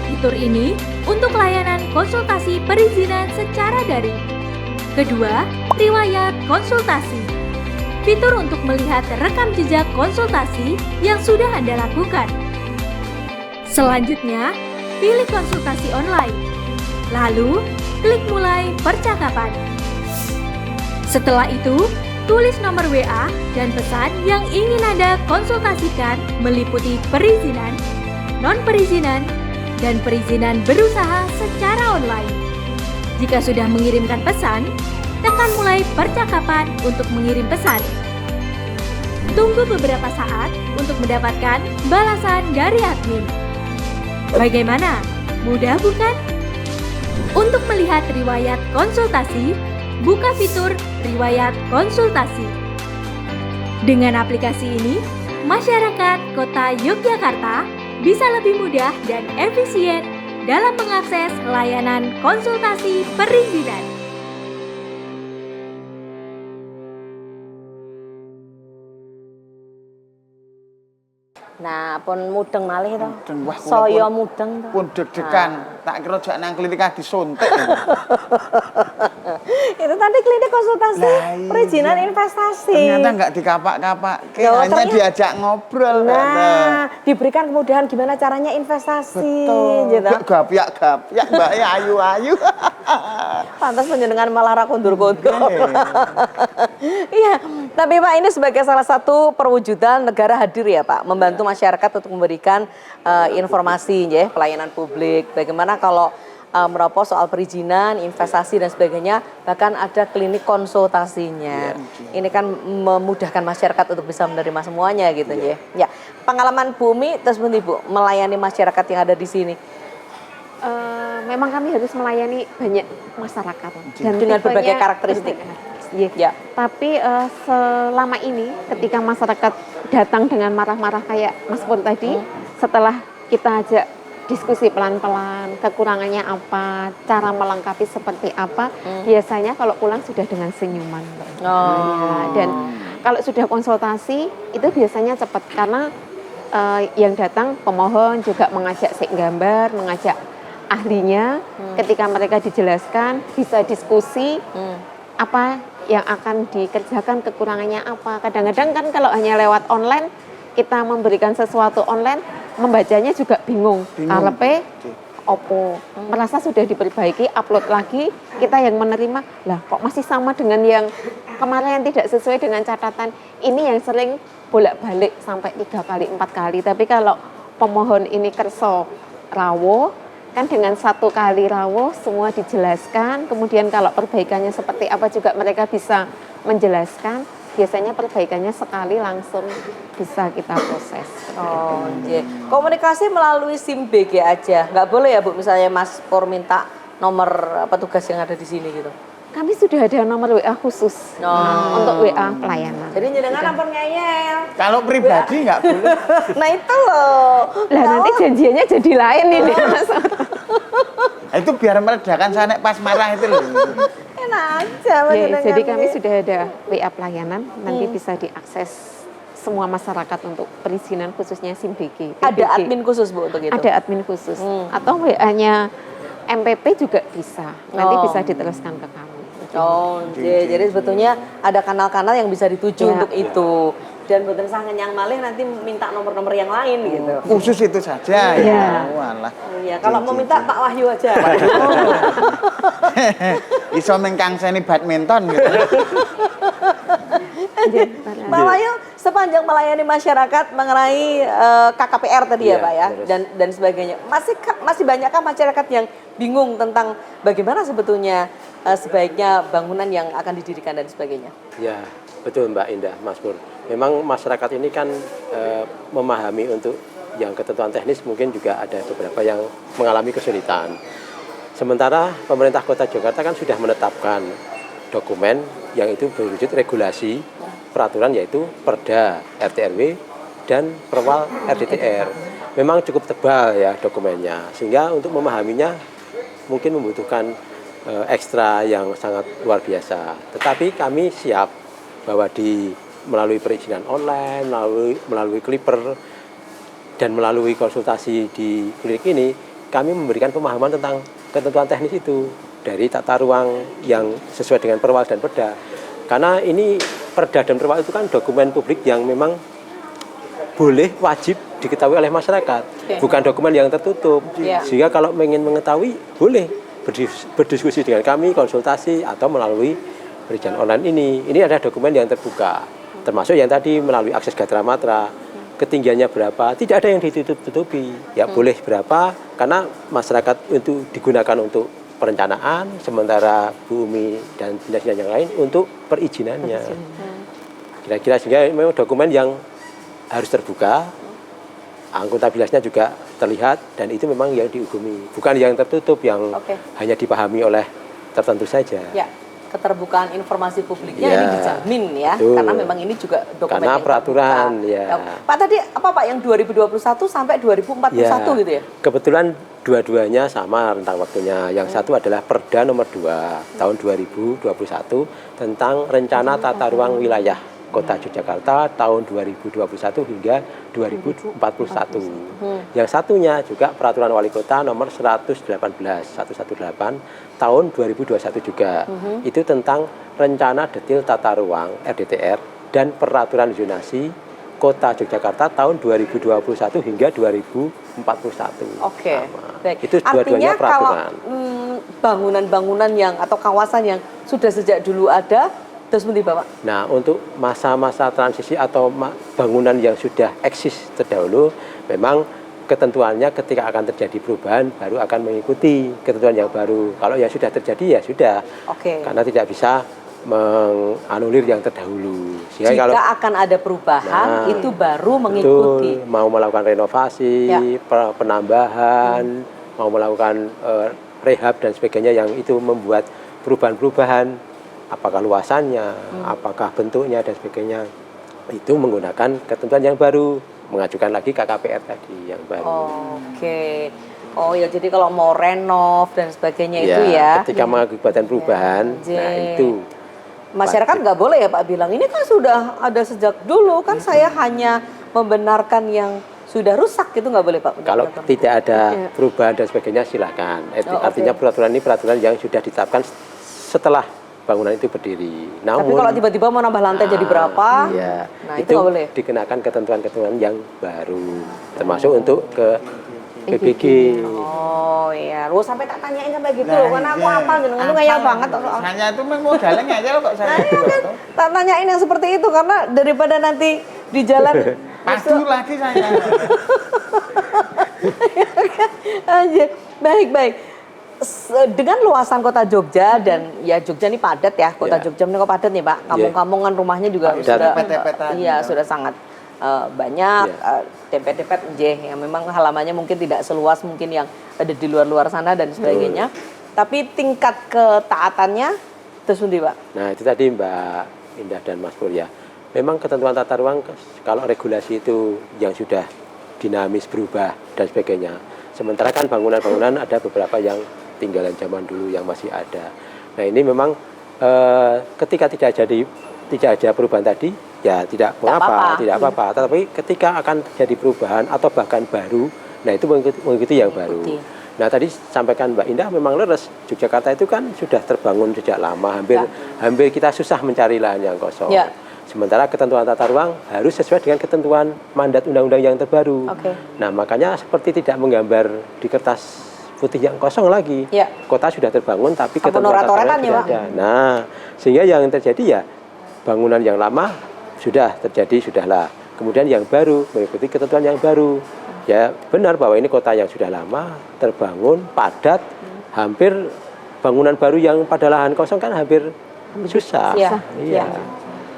Fitur ini untuk layanan konsultasi perizinan secara daring. Kedua, riwayat konsultasi. Fitur untuk melihat rekam jejak konsultasi yang sudah Anda lakukan. Selanjutnya, pilih konsultasi online. Lalu, klik mulai percakapan. Setelah itu, tulis nomor WA dan pesan yang ingin Anda konsultasikan meliputi perizinan, non-perizinan, dan perizinan berusaha secara online. Jika sudah mengirimkan pesan, tekan mulai percakapan untuk mengirim pesan. Tunggu beberapa saat untuk mendapatkan balasan dari admin. Bagaimana? Mudah bukan? Untuk melihat riwayat konsultasi, buka fitur riwayat konsultasi. Dengan aplikasi ini, masyarakat Kota Yogyakarta bisa lebih mudah dan efisien dalam mengakses layanan konsultasi perizinan. Nah, pun mudeng malih to. Mudeng, wah, kula Saya pun- mudeng to. Pun deg-degan, tak kira jak nang klinik disuntik. Itu tadi klinik konsultasi Lah, iya. perizinan investasi. Ternyata nggak dikapak-kapak, Loh, hanya ternyata- diajak ngobrol. Nah, diberikan kemudahan gimana caranya investasi. Betul. Gitu. Gapiak-gapiak, Mbak ya ayu-ayu. Pantas penjenengan malah ra kondur-kondur. Oke. Iya, tapi Pak ini sebagai salah satu perwujudan negara hadir ya Pak, membantu masyarakat untuk memberikan informasi ya, pelayanan publik. Bagaimana kalau menapa soal perizinan, investasi dan sebagainya, bahkan ada klinik konsultasinya. Ini kan memudahkan masyarakat untuk bisa menerima semuanya gitu ya. Ya, pengalaman Bu Umi terus Bu melayani masyarakat yang ada di sini. Memang kami harus melayani banyak masyarakat dan Dengan berbagai tipenya karakteristik. Ya. Tapi selama ini ketika masyarakat datang dengan marah-marah kayak Mas Pur tadi, setelah kita ajak diskusi pelan-pelan, kekurangannya apa, cara melengkapi seperti apa, biasanya kalau pulang sudah dengan senyuman. Ya, dan kalau sudah konsultasi itu biasanya cepat karena yang datang pemohon juga mengajak sek gambar, mengajak ahlinya, ketika mereka dijelaskan bisa diskusi apa yang akan dikerjakan, kekurangannya apa. Kadang-kadang kan kalau hanya lewat online, kita memberikan sesuatu online, membacanya juga bingung. Karepe opo, merasa sudah diperbaiki, upload lagi, kita yang menerima, lah kok masih sama dengan yang kemarin yang tidak sesuai dengan catatan. Ini yang sering bolak-balik sampai 3 kali, 4 kali. Tapi kalau pemohon ini kerso rawo, kan dengan 1 kali rawo semua dijelaskan, kemudian kalau perbaikannya seperti apa juga mereka bisa menjelaskan, biasanya perbaikannya sekali langsung bisa kita proses. Oh, iya. Komunikasi melalui SIM BG aja, nggak boleh ya Bu, misalnya Mas Pur minta nomor petugas yang ada di sini gitu? Kami sudah ada nomor WA khusus untuk WA pelayanan. Jadi nyedengan ampun ngeyel. Kalau pribadi nggak boleh. Nah itu loh. Lah nanti janjiannya jadi lain ini Mas. Itu biar meredakan saya nek pas marah itu loh. Enak aja. Ya, jadi kami sudah ada WA pelayanan, nanti bisa diakses semua masyarakat untuk perizinan khususnya SIM BG. Ada admin khusus Bu untuk itu? Ada admin khusus. Atau WA-nya MPP juga bisa, nanti bisa diteruskan ke kami. Oh, jadi sebetulnya ada kanal-kanal yang bisa dituju Ya. untuk itu. Dan buatan sangat yang malih nanti minta nomor-nomor yang lain gitu. Khusus itu saja Iya. ya. Walah. Iya, kalau mau minta Pak Wahyu aja. Iso mengkangseni badminton gitu. Pak Wahyu sepanjang melayani masyarakat mengenai KKPR tadi ya Iya, Pak ya terus. dan sebagainya. Masih banyakkah masyarakat yang bingung tentang bagaimana sebetulnya sebaiknya bangunan yang akan didirikan dan sebagainya? Ya, betul Mbak Indah, Mas Pur. Memang masyarakat ini kan memahami untuk yang ketentuan teknis mungkin juga ada beberapa yang mengalami kesulitan. Sementara pemerintah Kota Jakarta kan sudah menetapkan dokumen yang itu berwujud regulasi peraturan yaitu Perda RT/RW dan Perwal RDTR. Memang cukup tebal ya dokumennya sehingga untuk memahaminya mungkin membutuhkan ekstra yang sangat luar biasa. Tetapi kami siap bahwa melalui perizinan online, melalui Clipper dan melalui konsultasi di klinik ini kami memberikan pemahaman tentang ketentuan teknis itu dari tata ruang yang sesuai dengan Perwal dan Perda. Karena ini Perda dan Perwal itu kan dokumen publik yang memang boleh wajib diketahui oleh masyarakat, bukan dokumen yang tertutup. Sehingga kalau ingin mengetahui boleh berdiskusi dengan kami, konsultasi atau melalui perizinan online ini ada dokumen yang terbuka, termasuk yang tadi melalui akses Gatra Matra, ketinggiannya berapa, tidak ada yang ditutup-tutupi, ya boleh berapa, karena masyarakat untuk digunakan untuk perencanaan, sementara bumi dan dinas-dinas yang lain untuk perizinannya. Kira-kira sehingga memang dokumen yang harus terbuka, akuntabilitasnya juga terlihat, dan itu memang yang dihukumi, bukan yang tertutup yang hanya dipahami oleh tertentu saja. Ya, keterbukaan informasi publiknya Ya, ini dijamin ya, betul. karena memang ini juga dokumen Karena yang peraturan, terbuka. ya. Pak tadi apa Pak yang 2021 sampai 2041 gitu ya? Kebetulan dua-duanya sama rentang waktunya. Yang satu adalah Perda nomor 2 tahun 2021 tentang Rencana Tata Ruang Wilayah Kota Yogyakarta tahun 2021 hingga 2041. Yang satunya juga Peraturan Wali Kota nomor 118 tahun 2021 juga. Itu tentang Rencana Detil Tata Ruang RDTR dan Peraturan Zonasi Kota Yogyakarta tahun 2021 hingga 2041. Oke. Sama. Baik. Itu Artinya dua-duanya kalau peraturan. bangunan-bangunan yang atau kawasan yang sudah sejak dulu ada terus nanti Bapak. Nah, untuk masa-masa transisi atau bangunan yang sudah eksis terdahulu, memang ketentuannya ketika akan terjadi perubahan baru akan mengikuti ketentuan yang baru. Kalau yang sudah terjadi ya sudah. Oke. Karena tidak bisa menganulir yang terdahulu. Jika kalau akan ada perubahan itu baru mengikuti. betul, mau melakukan renovasi, penambahan, mau melakukan rehab dan sebagainya yang itu membuat perubahan-perubahan, apakah luasannya, apakah bentuknya dan sebagainya, itu menggunakan ketentuan yang baru, mengajukan lagi KKPR tadi yang baru. Oke. Oh ya, jadi kalau mau renov dan sebagainya itu ya. Ketika mengakibatkan perubahan, nah itu. Masyarakat nggak boleh ya Pak bilang, ini kan sudah ada sejak dulu, kan saya hanya membenarkan yang sudah rusak, gitu nggak boleh Pak? Kalau tidak ada perubahan dan sebagainya silakan. Artinya peraturan ini peraturan yang sudah ditetapkan setelah bangunan itu berdiri. Tapi kalau tiba-tiba mau nambah lantai jadi berapa? Ya, nah itu nggak boleh. Dikenakan ketentuan-ketentuan yang baru, termasuk untuk ke PBG. Oh iya, lu sampai tak tanyain sampai gitu loh, karena aku apa jenengan tuh ngeyel banget soal. Hanya itu modalnya ngeyel kok saya. Tak tanyain yang seperti itu karena daripada nanti di jalan Padu lagi saya. aja. Baik. Dengan luasan kota Jogja dan ya Jogja ini padat ya, kota Jogja ini kok padat nih Pak. Kampung-kampung kan rumahnya juga sudah sudah sangat banyak dempet-dempet ya memang halamannya mungkin tidak seluas mungkin yang ada di luar-luar sana dan sebagainya. Tapi tingkat ketaatannya terus nanti Pak. Nah, itu tadi Mbak Indah dan Mas Pur ya. Memang ketentuan tata ruang kalau regulasi itu yang sudah dinamis berubah dan sebagainya. Sementara kan bangunan-bangunan ada beberapa yang tinggalan zaman dulu yang masih ada. Nah, ini memang ketika tidak ada perubahan tadi ya tidak mengapa, tidak apa-apa. Tetapi ketika akan terjadi perubahan atau bahkan baru, nah itu mengikuti yang baru. Nah, tadi sampaikan Mbak Indah memang leres. Yogyakarta itu kan sudah terbangun sejak lama, hampir kita susah mencari lahan yang kosong. Ya. Sementara ketentuan tata ruang harus sesuai dengan ketentuan mandat undang-undang yang terbaru. Nah, makanya seperti tidak menggambar di kertas putih yang kosong lagi. Ya. Kota sudah terbangun tapi ketentuan tata ruang ya, tidak ada. Nah, sehingga yang terjadi ya bangunan yang lama sudah terjadi, sudahlah. Kemudian yang baru mengikuti ketentuan yang baru. Ya, benar bahwa ini kota yang sudah lama, terbangun, padat, hampir bangunan baru yang pada lahan kosong kan hampir susah. Iya.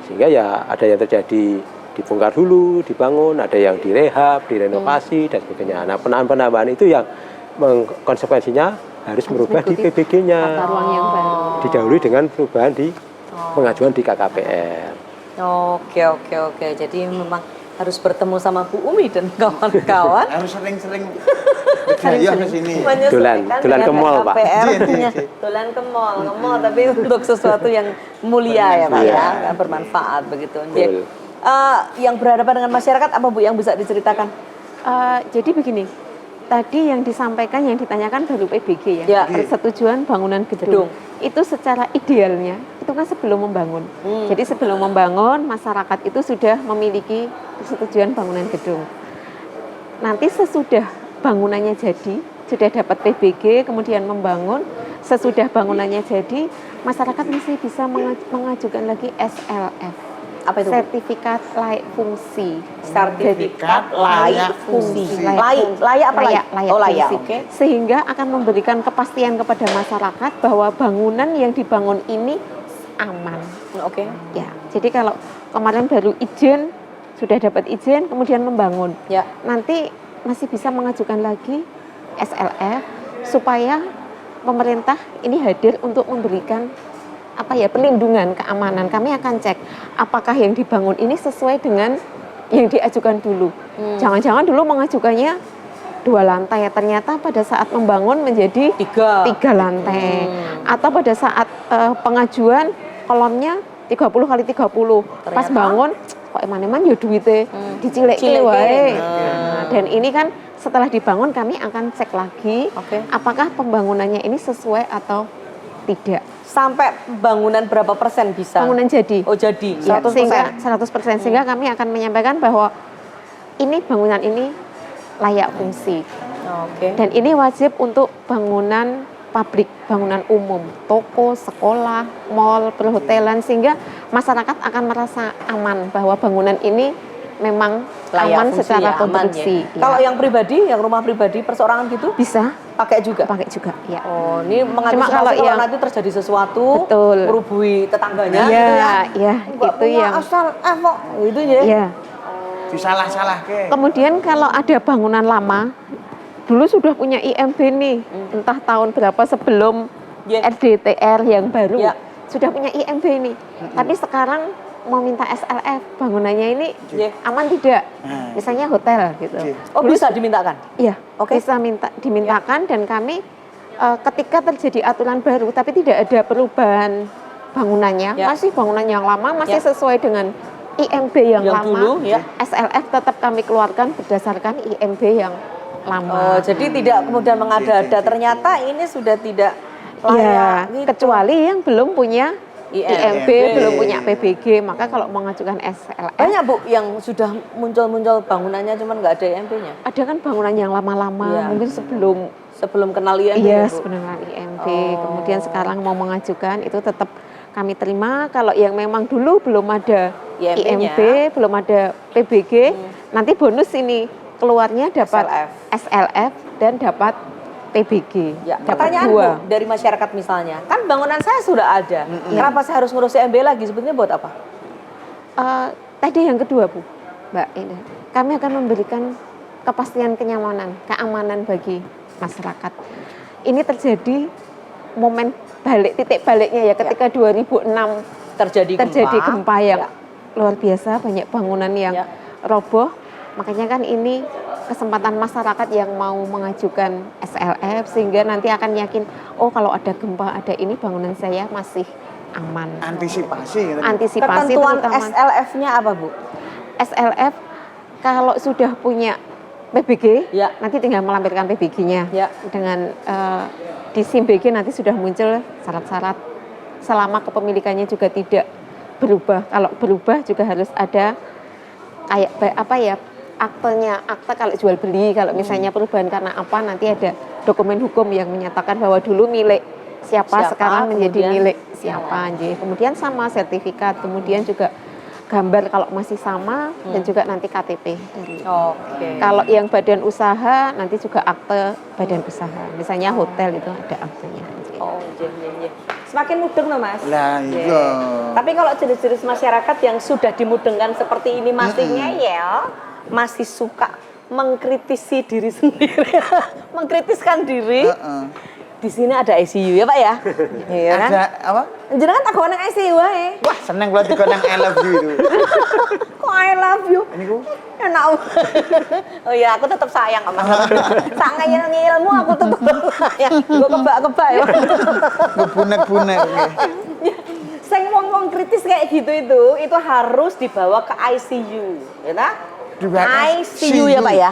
Sehingga ya ada yang terjadi dibongkar dulu, dibangun, ada yang direhab, direnovasi dan sebagainya. Nah, penambahan itu yang konsekuensinya harus merubah di PBG-nya. Didahului dengan perubahan di pengajuan di KKPR. Oke. Jadi memang harus bertemu sama Bu Umi dan kawan-kawan. Harus sering-sering berjaya ke sini. Dolan ke mall, Pak. Dolan ke mall, tapi untuk sesuatu yang mulia ya Pak ya, bermanfaat begitu. Yang berhadapan dengan masyarakat apa Bu yang bisa diceritakan? Jadi begini, tadi yang disampaikan, yang ditanyakan baru PBG ya, persetujuan bangunan gedung. Itu secara idealnya, itu kan sebelum membangun. Jadi sebelum membangun, masyarakat itu sudah memiliki persetujuan bangunan gedung. Nanti sesudah bangunannya jadi, sudah dapat PBG, kemudian membangun, sesudah bangunannya jadi, masyarakat masih bisa mengajukan lagi SLF. Apa itu? Sertifikat layak fungsi. Sertifikat layak fungsi. Layak apa layak? Layak fungsi. Sehingga akan memberikan kepastian kepada masyarakat bahwa bangunan yang dibangun ini aman. Ya, jadi kalau kemarin baru izin, sudah dapat izin, kemudian membangun. Nanti masih bisa mengajukan lagi SLF supaya pemerintah ini hadir untuk memberikan perlindungan, keamanan. Kami akan cek apakah yang dibangun ini sesuai dengan yang diajukan dulu. Jangan-jangan dulu mengajukannya 2 lantai, ternyata pada saat membangun menjadi 3 lantai. Atau pada saat pengajuan kolomnya 30 kali 30. Pas bangun kok eman-eman ya duitnya dicileki wae. Dan ini kan setelah dibangun kami akan cek lagi apakah pembangunannya ini sesuai atau tidak. Sampai bangunan berapa persen bisa? Bangunan jadi. Oh jadi, 100%. Ya, sehingga 100%. Sehingga kami akan menyampaikan bahwa ini bangunan ini layak fungsi. Dan ini wajib untuk bangunan pabrik, bangunan umum, toko, sekolah, mal, perhotelan, sehingga masyarakat akan merasa aman bahwa bangunan ini memang Layak aman fungsi secara ya, aman konstruksi. ya. Ya. Kalau yang pribadi, yang rumah pribadi perseorangan gitu bisa pakai juga. pakai juga, ya. Oh, ini mengantisipasi Cuma kalau kalau yang- nanti terjadi sesuatu, Betul. merubui tetangganya, Iya, gitu ya. iya, Nggak itu punya yang asal kok, gitu ya. ya. Disalah-salah ke. Kemudian kalau ada bangunan lama, dulu sudah punya IMB nih, entah tahun berapa sebelum Yeah. RDTR yang baru, Yeah. sudah punya IMB nih. Tapi sekarang mau minta SLF, bangunannya ini Yeah. aman tidak? Nah. Misalnya hotel gitu. Oh, bisa dimintakan. Iya, Oke. bisa dimintakan dan kami ketika terjadi aturan baru tapi tidak ada perubahan bangunannya, Ya. masih bangunan yang lama, masih Ya. sesuai dengan IMB yang Yang lama. dulu, ya. SLF tetap kami keluarkan berdasarkan IMB yang Oh, lama. jadi tidak kemudian mengada-ada. Ternyata ini sudah tidak Iya, layak gitu. kecuali yang belum punya IMB, IMB. belum punya PBG, maka kalau mengajukan SLF Banyak Bu yang sudah muncul-muncul bangunannya cuman nggak ada IMB-nya. ada kan bangunan yang lama-lama, Iya. mungkin sebelum Kenal IMB iya, ya, Bu? sebenarnya IMB. Oh. Kemudian sekarang mau mengajukan itu tetap kami terima. Kalau yang memang dulu belum ada IMB-nya. IMB, belum ada PBG, nanti bonus ini keluarnya dapat SLF dan dapat PBG. Ya, dapat pertanyaan dua. Bu, dari masyarakat misalnya, kan bangunan saya sudah ada, kenapa saya harus ngurus IMB lagi? Sebetulnya buat apa? Tadi yang kedua Bu, Mbak Ida, kami akan memberikan kepastian kenyamanan, keamanan bagi masyarakat. Ini terjadi momen titik baliknya ya ketika 2006 terjadi gempa yang luar biasa, banyak bangunan yang Ya. roboh. Makanya kan ini kesempatan masyarakat yang mau mengajukan SLF sehingga nanti akan yakin, oh kalau ada gempa ada ini bangunan saya masih aman. Antisipasi. Gitu. Antisipasi Ketentuan terutama SLF-nya apa Bu? SLF kalau sudah punya PBG, Ya. nanti tinggal melampirkan PBG-nya. Ya. Dengan di SIM BG nanti sudah muncul syarat-syarat selama kepemilikannya juga tidak berubah. Kalau berubah juga harus ada kayak apa ya, akte kalau jual beli, kalau misalnya perubahan karena apa, nanti ada dokumen hukum yang menyatakan bahwa dulu milik siapa sekarang menjadi kemudian milik siapa. Kemudian sama sertifikat, kemudian juga gambar kalau masih sama dan juga nanti KTP dari. Oke. Kalau yang badan usaha nanti juga akte badan usaha. Misalnya hotel itu ada aktenya. Oh, iya. Semakin mudeng loh Mas. Lah iya. Tapi kalau jenis-jenis masyarakat yang sudah dimudengkan seperti ini masih ngeyel, masih suka mengkritisi diri sendiri, mengkritiskan diri. Di sini ada ICU ya Pak ya? Iya kan? Ada apa? Jenengan tak nang ICU wae. Wah, seneng kalau dikonang I love you itu. Kok I love you? Ini ku Enak. Oh iya, aku tetap sayang sama kamu. Sak ngeyel-ngeyelmu aku tetap sayang. Gue kebak-kebak ya. ngebunek-bunek. Sing wong-wong kritis kayak gitu itu harus dibawa ke ICU, ya ta? ICU ya Pak ya?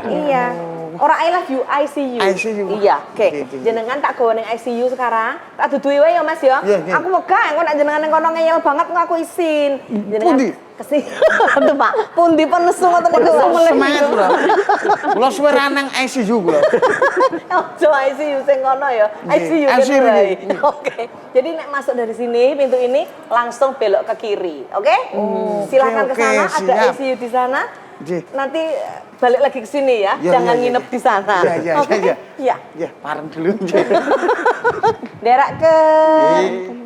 Iya. Orang I love you ICU. ICU. Iya, oke. Oke. Jenengan tak gawe ning ICU sekarang. Tak dudui wae ya Mas ya. Iya, iya. Aku megah engko nek jenengan ning kono ngeyel banget engko aku isin. Jenengan Pundi? kesini. Aduh Pak, pundi penesu ngoten niku. Semangat kula. Kula suwe ra nang ICU kula. Ojo ICU sing kono ya. ICU ICU kene wae. ini. Oke. Jadi nek masuk dari sini pintu ini langsung belok ke kiri, oke? Silakan ke oke, sana, ada siap. ICU di sana. Nggih. Nanti balik lagi ke sini ya, Ya, jangan ya, ya, nginep ya. di sana. Iya. Oke? Iya. Ya, pareng dulu. nggih. Derak ke Nggih.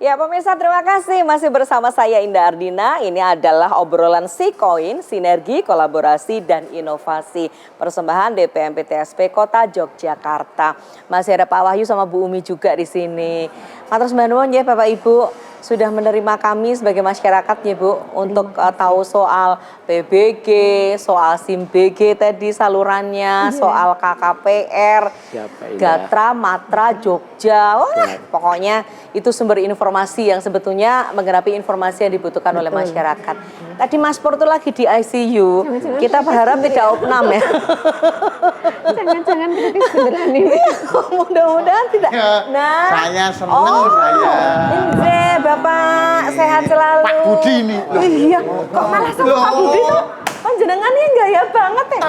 Ya pemirsa, terima kasih masih bersama saya Indah Ardina. Ini adalah obrolan Sikoin, sinergi, kolaborasi, dan inovasi. Persembahan DPMP TSP Kota Yogyakarta. Masih ada Pak Wahyu sama Bu Umi juga di sini. Matur sembah nuwun ya Bapak Ibu. Sudah menerima kami sebagai masyarakat ya Bu untuk tahu soal PBG, soal SIM BG tadi salurannya, soal KKPR, Gatra, Matra, Jogja. Wah, pokoknya itu sumber informasi yang sebetulnya menggenapi informasi yang dibutuhkan oleh masyarakat. Tadi Mas Pur tuh lagi di ICU. Kita berharap tidak opnam ya. Jangan-jangan kritis beneran ini. Mudah-mudahan tidak. Nah, Saya seneng saya. Indre, Bapak sehat selalu. Pak Budi ini. Loh. Iya, kok malah sama Pak Budi tuh panjenengannya gaya banget ya.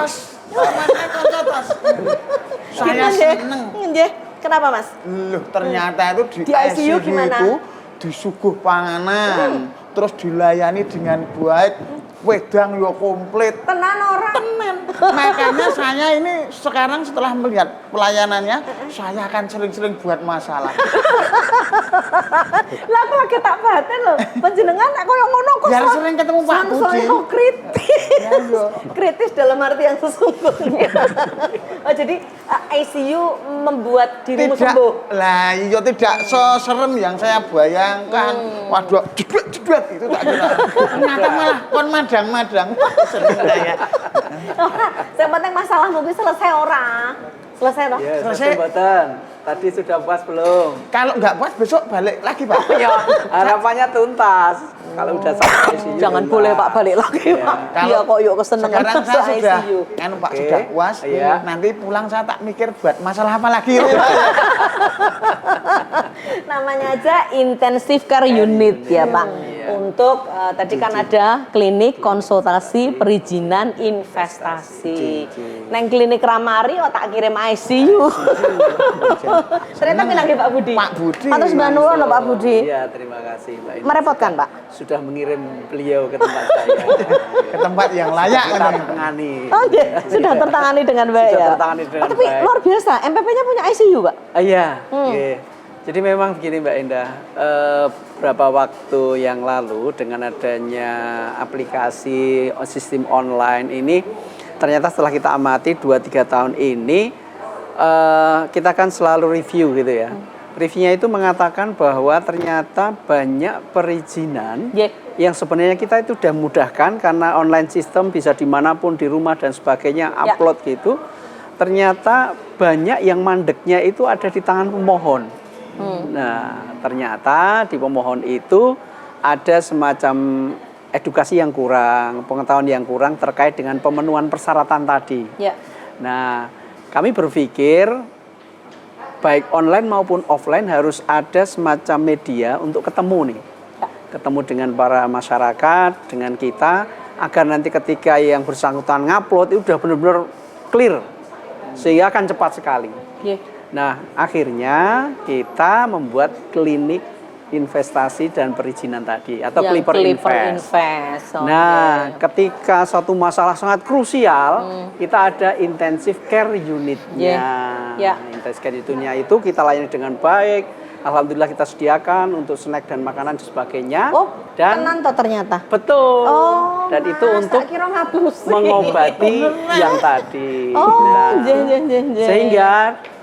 Saya seneng. Nggih. Kenapa Mas? Loh, ternyata itu di Di ICU ICU gimana? itu disuguh panganan, terus dilayani dengan baik, wedang yo komplit. Tenan orang. Makanya saya ini sekarang setelah melihat pelayanannya, saya akan sering-sering buat masalah. Lah aku lagi tak batin loh. Panjenengan aku yang ngono kok. Biar sering ketemu Pak Budi. Sono kritis. Ya, iya. Kritis dalam arti yang sesungguhnya. Oh, jadi ICU membuat dirimu Tidak, sembuh. lah iya tidak seserem yang saya bayangkan. Waduh, jedwet itu tak kira. Ternyata malah kon madang-madang. Seneng saya. Yang penting masalahmu itu selesai ora? Selesai toh? Ya, Selesai. Jembatan. Tadi sudah puas belum? Kalau nggak puas besok balik lagi Pak. Ya, harapannya tuntas. Kalau udah sampai ICU Jangan tuntas. boleh Pak balik lagi Pak. Iya kok yuk kesenengan Sekarang saya masuk sudah, ICU. anu Pak Oke. sudah puas. Iya. Nanti pulang saya tak mikir buat masalah apa lagi. Namanya aja intensive care unit ya Pak. Untuk tadi kan ada klinik konsultasi perizinan investasi. Neng klinik Ramari oh tak kirim ICU. Ternyata bilang Pak Budi. Pak Budi. Atau sebelah nurun Pak Budi. Iya, terima kasih Mbak Ina. Merepotkan Pak. Sudah mengirim beliau ke tempat saya. Ke tempat yang layak. Kita tangani. Oh iya, sudah tertangani dengan baik Sudah ya. tertangani dengan Tapi baik. luar biasa, MPP-nya punya ICU Pak. Iya, oke. Jadi memang begini Mbak Indah, beberapa waktu yang lalu dengan adanya aplikasi sistem online ini, ternyata setelah kita amati 2-3 tahun ini, kita kan selalu review gitu ya. Reviewnya itu mengatakan bahwa ternyata banyak perizinan yang sebenarnya kita itu sudah mudahkan karena online system bisa dimanapun, di rumah dan sebagainya, upload gitu. Ternyata banyak yang mandeknya itu ada di tangan pemohon. Nah, ternyata di pemohon itu ada semacam edukasi yang kurang, pengetahuan yang kurang terkait dengan pemenuhan persyaratan tadi. Ya. Nah, kami berpikir baik online maupun offline harus ada semacam media untuk ketemu nih. Ketemu dengan para masyarakat, dengan kita, agar nanti ketika yang bersangkutan ngupload itu udah benar-benar clear. Sehingga akan cepat sekali. Nah, akhirnya kita membuat klinik investasi dan perizinan tadi atau Clipper Invest. Nah, ketika satu masalah sangat krusial, kita ada intensive care unitnya. Intensive care unitnya itu kita layani dengan baik. Alhamdulillah kita sediakan untuk snack dan makanan dan sebagainya. Dan tenan toh ternyata. Betul. Dan itu untuk mengobati yang tadi. Sehingga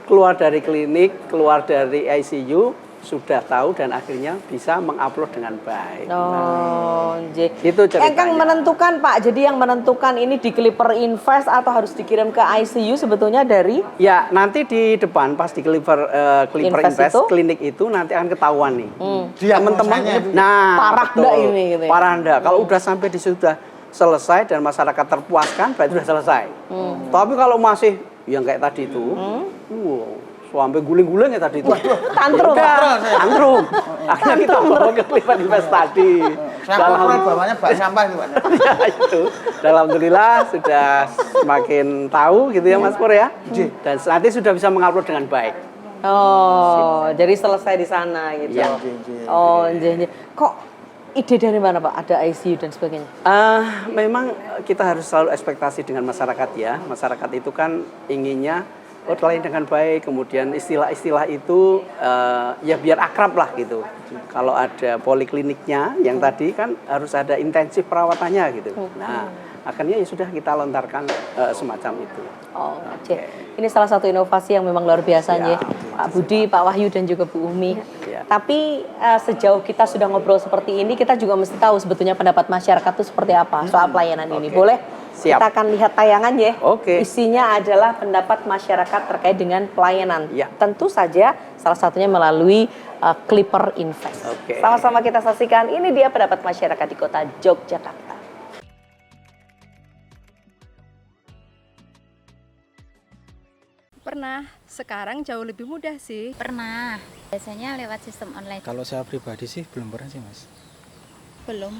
keluar dari klinik, keluar dari ICU, sudah tahu dan akhirnya bisa mengupload dengan baik. Itu ceritanya. Engkang menentukan Pak, jadi yang menentukan ini di Clipper Invest atau harus dikirim ke ICU sebetulnya dari? Ya, nanti di depan pas di Clipper Invest klinik itu nanti akan ketahuan nih. Teman-teman, nah parah enggak ini gitu ya? Parah enggak. Kalau udah sampai di sudah selesai dan masyarakat terpuaskan, berarti sudah selesai. Tapi kalau masih yang kayak tadi itu, sampai guling-guling ya tadi itu. Tantrum. Akhirnya kita bawa ke Clipper Invest tadi. Saya bawanya bak sampah itu Pak. Ya, itu. Alhamdulillah sudah semakin tahu gitu ya Mas Pur ya. Dan nanti sudah bisa mengupload dengan baik. Jadi selesai di sana gitu. Ya. Kok ide dari mana Pak? Ada ICU dan sebagainya? Memang kita harus selalu ekspektasi dengan masyarakat ya. Masyarakat itu kan inginnya terlayani dengan baik, kemudian istilah-istilah itu ya biar akrab lah gitu. Kalau ada polikliniknya yang tadi kan harus ada intensif perawatannya gitu. Nah, akhirnya ya sudah kita lontarkan semacam itu. Oh, oke. Ini salah satu inovasi yang memang luar biasa Ya, nih, Pak Budi, Pak Wahyu dan juga Bu Umi. Ya. Tapi sejauh kita sudah ngobrol seperti ini, kita juga mesti tahu sebetulnya pendapat masyarakat itu seperti apa soal pelayanan ini. Oke. Boleh? Siap. Kita akan lihat tayangan ya. Oke. Isinya adalah pendapat masyarakat terkait dengan pelayanan. Ya. Tentu saja salah satunya melalui Clipper Invest. Oke. Sama-sama kita saksikan. Ini dia pendapat masyarakat di Kota Yogyakarta. Pernah, sekarang jauh lebih mudah sih. Pernah, biasanya lewat sistem online. Kalau saya pribadi sih belum pernah sih mas. Belum.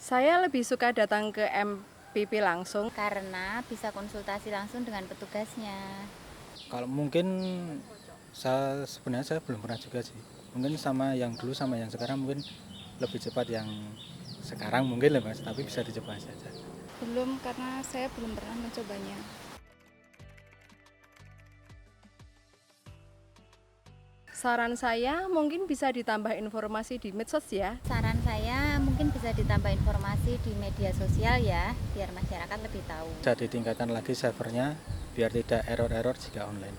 Saya lebih suka datang ke MPP langsung. Karena bisa konsultasi langsung dengan petugasnya. Kalau mungkin sebenarnya saya belum pernah juga sih. Mungkin sama yang dulu sama yang sekarang mungkin lebih cepat yang sekarang mungkin lah mas, tapi bisa dicoba saja. Belum, karena saya belum pernah mencobanya. Saran saya mungkin bisa ditambah informasi di medsos ya. Saran saya mungkin bisa ditambah informasi di media sosial ya, biar masyarakat lebih tahu. Bisa ditingkatkan lagi servernya biar tidak error-error jika online.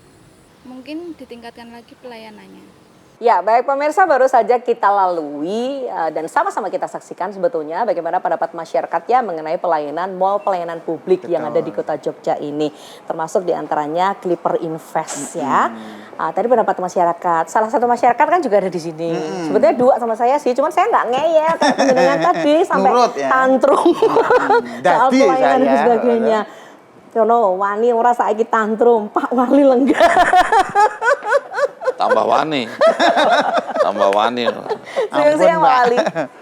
Mungkin ditingkatkan lagi pelayanannya. Ya, baik pemirsa, baru saja kita lalui dan sama-sama kita saksikan sebetulnya bagaimana pendapat masyarakatnya mengenai pelayanan publik yang ada di Kota Jogja ini. Termasuk diantaranya Clipper Invest ya. Tadi pendapat masyarakat, salah satu masyarakat kan juga ada di sini. Sebetulnya dua sama saya sih, cuman saya nggak ngeyel kayak penjenengan tadi sampai Nurut ya. tantrum soal Dadi pelayanan dan saya. sebagainya. Yono, wani ora saiki tantrum, Pak Wali lenggah. Tambah wani. Tambah wani. Siang-siang Pak Wali.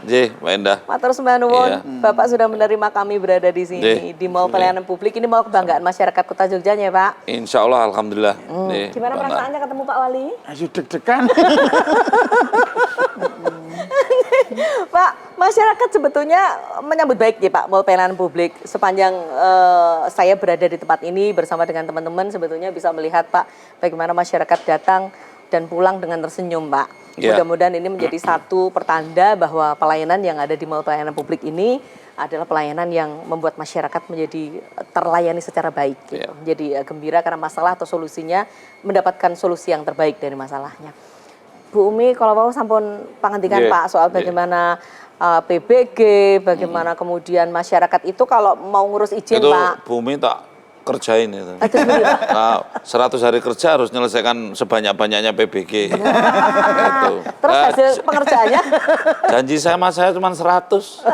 Nggih, Mbak Endah. Matur sembah nuwun, Iya. Bapak sudah menerima kami berada di sini Nggih. di Mall Pelayanan Publik. Ini mall kebanggaan masyarakat Kota Jogja ya, Pak. Insya Allah, alhamdulillah. Nggih, Gimana bangga. perasaannya ketemu Pak Wali? Ayo deg-degan. Pak, masyarakat sebetulnya menyambut baik ya Pak Mall Pelayanan Publik. Sepanjang saya berada di tempat ini bersama dengan teman-teman sebetulnya bisa melihat Pak bagaimana masyarakat datang dan pulang dengan tersenyum Pak. Ya. Mudah-mudahan ini menjadi satu pertanda bahwa pelayanan yang ada di Mall Pelayanan Publik ini adalah pelayanan yang membuat masyarakat menjadi terlayani secara baik. Gitu. Ya. Jadi gembira karena masalah atau solusinya mendapatkan solusi yang terbaik dari masalahnya. Bu Umi, kalau mau sampun pangandikan Yeah, Pak soal yeah. bagaimana PBG, bagaimana kemudian masyarakat itu kalau mau ngurus izin Itu Pak. bumi tak kerjain itu. Itu sendiri Pak. Nah, 100 hari kerja harus menyelesaikan sebanyak-banyaknya PBG. Gitu. Terus hasil pengerjaannya? Janji sama saya cuma 100.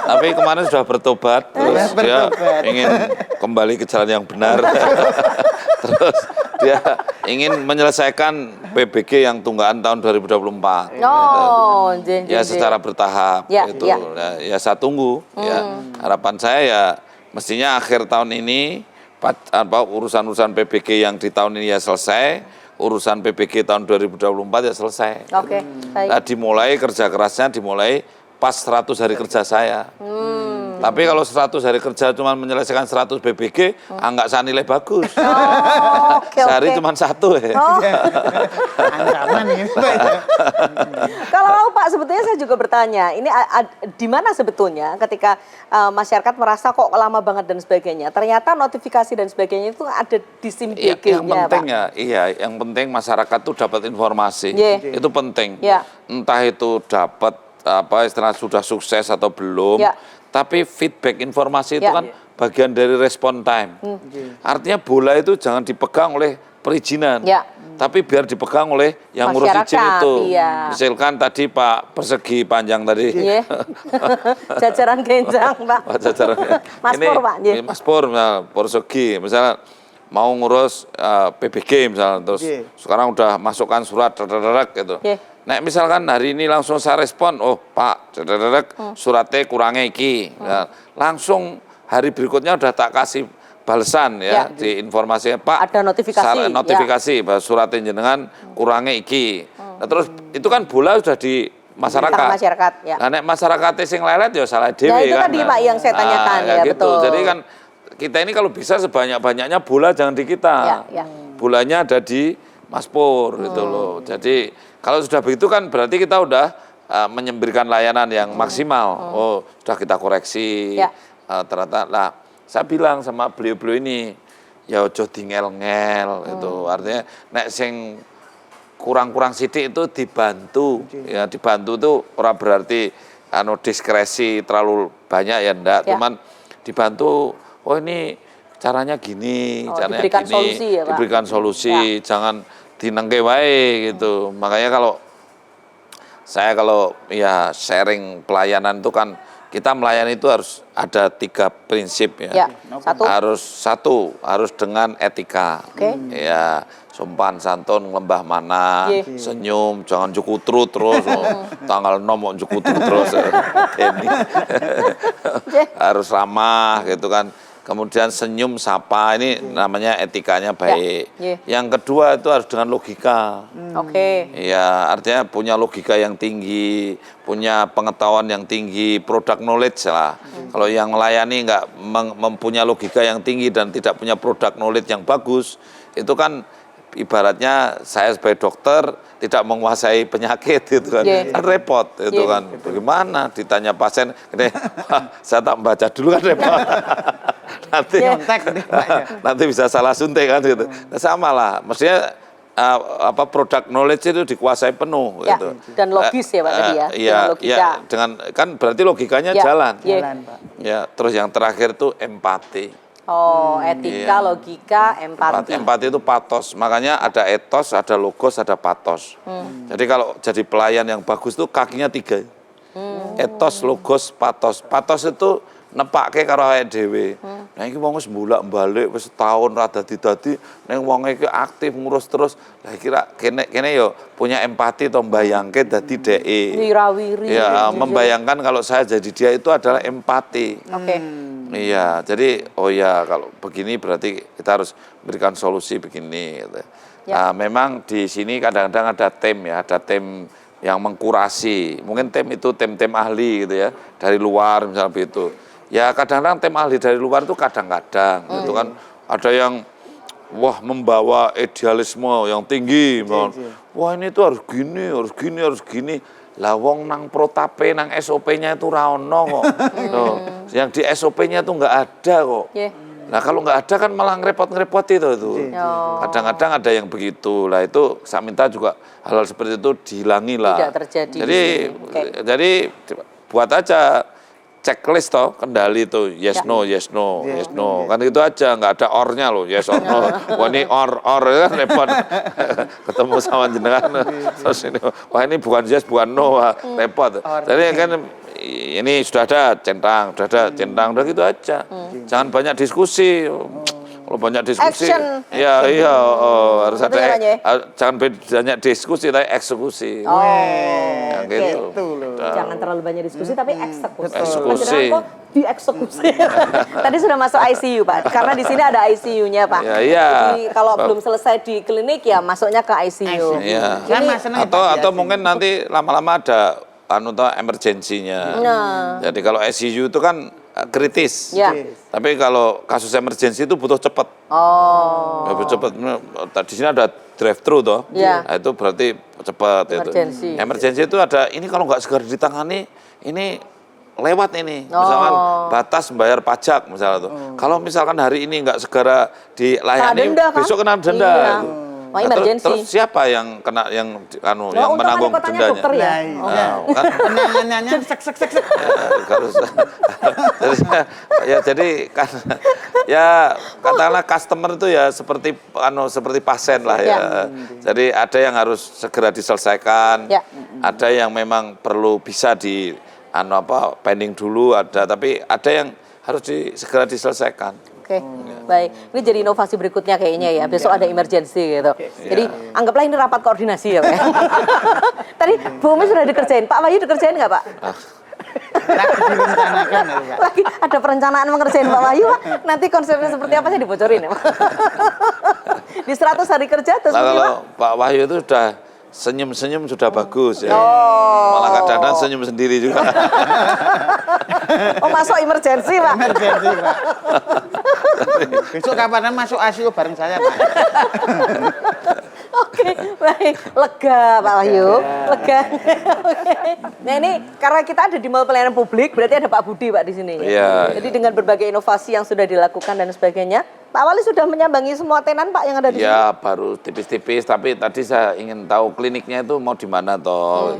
Tapi kemarin sudah bertobat, terus dia ingin kembali ke jalan yang benar. Terus dia ingin menyelesaikan PBG yang tunggakan tahun 2024. Oh, Ya secara bertahap Ya, itu. ya. Ya saya tunggu ya. Harapan saya ya mestinya akhir tahun ini urusan-urusan PBG yang di tahun ini ya selesai, urusan PBG tahun 2024 ya selesai. Oke, baik. Nah, dimulai kerja kerasnya dimulai pas 100 hari kerja saya. Tapi kalau 100 hari kerja cuma menyelesaikan 100 PBG, nggak saya nilai bagus. Oke, Sehari oke. cuma 1 ya. Oh. Ancaman ini. Kalau mau Pak, sebetulnya saya juga bertanya, ini di mana sebetulnya ketika masyarakat merasa kok lama banget dan sebagainya, ternyata notifikasi dan sebagainya itu ada di SIM Iya, BG-nya yang penting Pak. ya, iya, yang penting masyarakat tuh dapat informasi. Yeah. Itu penting. Yeah. Entah itu dapat istilah sudah sukses atau belum. Yeah. Tapi feedback informasi itu Yeah. kan bagian dari respon time. Artinya bola itu jangan dipegang oleh perizinan. Yeah. Tapi biar dipegang oleh yang ngurus izin Masyarakat, itu. iya. Misalkan tadi Pak Persegi Panjang tadi. Iya. Jajaran genjang Pak. Pak Jajaran. Mas Pur, Pak, iya. Ini Mas Pur, misalnya Persegi, misalnya mau ngurus PBG misalnya, terus Iya. sekarang udah masukkan surat gitu. Iya. Nah misalkan hari ini langsung saya respon, oh Pak, suratnya kurangnya iki. Ya, langsung hari berikutnya udah tak kasih balesan ya, di informasinya Pak. Ada notifikasi, Notifikasi bahwa suratnya jenengan kurangnya iki. Nah, terus itu kan bola sudah di masyarakat. Ya. Nah, nek masyarakat sing lelet ya salah dhewe Nah, itu kan. tadi Pak yang saya tanyakan ya, gitu. betul. Jadi kan kita ini kalau bisa sebanyak-banyaknya bola jangan di kita. Ya. Bolanya ada di Mas Pur gitu loh. Jadi kalau sudah begitu kan berarti kita udah menyemberikan layanan yang maksimal. Oh, sudah kita koreksi. Ya. Ternyata lah saya bilang sama beliau-beliau ini ya ojo dingel-ngel itu. Artinya nek sing kurang-kurang sidik itu dibantu. Ya dibantu itu ora berarti diskresi terlalu banyak ya ndak, cuman dibantu oh ini caranya gini, caranya diberikan gini, solusi ya, Pak? diberikan solusi, jangan dinengke wae gitu. Makanya kalau ya sharing pelayanan itu kan kita melayani itu harus ada 3 prinsip ya. Harus dengan etika. Ya, sopan santun lembah mana, senyum jangan jukutru terus tanggal 6 mau jukutru terus. Harus ramah gitu kan. Kemudian senyum sapa ini namanya etikanya baik. Yang kedua itu harus dengan logika. Ya, artinya punya logika yang tinggi, punya pengetahuan yang tinggi, product knowledge lah. Kalau yang melayani nggak mempunyai logika yang tinggi dan tidak punya product knowledge yang bagus, itu kan ibaratnya saya sebagai dokter tidak menguasai penyakit gitu kan, kan repot itu kan. Bagaimana ditanya pasien, saya tak baca dulu kan repot. nanti bisa salah suntik kan gitu. Nah, sama lah, mestinya product knowledge itu dikuasai penuh gitu. Dan logis ya Pak tadi ya. Dengan kan berarti logikanya jalan. Pak. Ya, terus yang terakhir tuh empati. Etika, logika, empati. Empati itu patos. Makanya ada etos, ada logos, ada patos. Jadi kalau jadi pelayan yang bagus itu kakinya 3. Etos, logos, patos. Patos itu nepake karo awake dhewe. Nah iki wong wis bolak-balik wis setahun ra dadi-dadi ning wong iki aktif ngurus terus. Lah kira kene yo punya empati to mbayangke dadi dheke. Wirawiri. Ya, membayangkan kalau saya jadi dia itu adalah empati. Iya, jadi kalau begini berarti kita harus berikan solusi begini gitu. Nah, memang di sini kadang-kadang ada tim yang mengkurasi. Mungkin tim itu tim ahli gitu ya, dari luar misalnya begitu. Ya kadang-kadang tim ahli dari luar itu kadang-kadang itu kan ada yang membawa idealisme yang tinggi. Wah, ini tuh harus gini. Lah wong nang protape nang SOP-nya itu ra ono kok. Yang di SOP-nya tuh nggak ada kok. Nah kalau nggak ada kan malah ngerepot-ngerepoti itu. Kadang-kadang ada yang begitu. Lah itu saya minta juga hal-hal seperti itu dihilangi lah. Tidak terjadi. Jadi buat aja checklist toh kendali itu yes no kan itu aja, nggak ada or-nya loh, yes or no. Wah ini or kan repot. Ketemu sama jenengan terus ini wah ini bukan yes bukan no, repot. Jadi kan ini sudah ada centang udah gitu aja. Jangan banyak diskusi. Kalau banyak diskusi, harus ada. Jangan banyak diskusi, tapi eksekusi. Gitu. Jangan terlalu banyak diskusi, tapi eksekusi. Dieksekusi. Tadi sudah masuk ICU Pak, karena di sini ada ICU-nya Pak. Jadi kalau belum selesai di klinik ya masuknya ke ICU. Atau mungkin nanti lama-lama ada emergensinya. Jadi kalau ICU itu kan kritis. Tapi kalau kasus emergensi itu butuh cepat. Butuh cepat. Di sini ada drive-thru toh. Nah, itu berarti cepat itu. Emergensi itu ada, ini kalau nggak segera ditangani, ini lewat ini. Misalkan batas membayar pajak misalnya tuh. Kalau misalkan hari ini nggak segera dilayani, besok kena denda. Terus siapa yang kena yang menanggung dendanya? Dokter ya. Penanganannya jadi kan katakanlah customer itu ya seperti pasien lah ya. Jadi ada yang harus segera diselesaikan, ada yang memang perlu bisa di pending dulu tapi ada yang harus segera diselesaikan. Baik. Ini jadi inovasi berikutnya kayaknya ya. Besok ada emergency gitu. Jadi anggaplah ini rapat koordinasi ya Pak. Tadi Bu Umi sudah dikerjain. Pak Wahyu dikerjain nggak Pak? direncanakan ya, Pak. Lagi ada perencanaan mengerjain Pak Wahyu Pak. Nanti konsepnya seperti apa sih dibocorin ya Pak? Di 100 hari kerja terus kalau Pak Wahyu itu sudah senyum-senyum sudah bagus ya. Oh. Malah kadang-kadang senyum sendiri juga. Oh, masuk emergensi, Pak. Emergensi, Pak. Besok kapan masuk ICU bareng saya, Pak. Oke, baik. Lega, Pak Wahyu. Lega. Oke. Nah, ini karena kita ada di Mall Pelayanan Publik, berarti ada Pak Budi, Pak, di sini. Iya. Jadi dengan berbagai inovasi yang sudah dilakukan dan sebagainya, Pak Wali sudah menyambangi semua tenan, Pak, yang ada di sini? Ya, baru tipis-tipis, tapi tadi saya ingin tahu kliniknya itu mau di mana toh.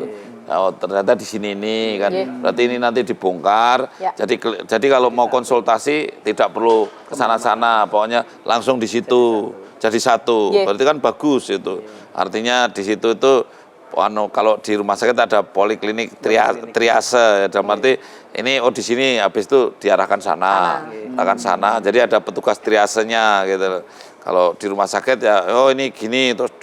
Oh, ternyata di sini ini kan. Berarti ini nanti dibongkar. Ya. Jadi kalau mau konsultasi tidak perlu ke sana-sana, pokoknya langsung di situ. Jadi satu. Berarti kan bagus itu. Artinya di situ itu kalau di rumah sakit ada poliklinik triase, dalam arti ini di sini habis itu diarahkan sana. Jadi ada petugas triasenya gitu. Kalau di rumah sakit ya ini gini, terus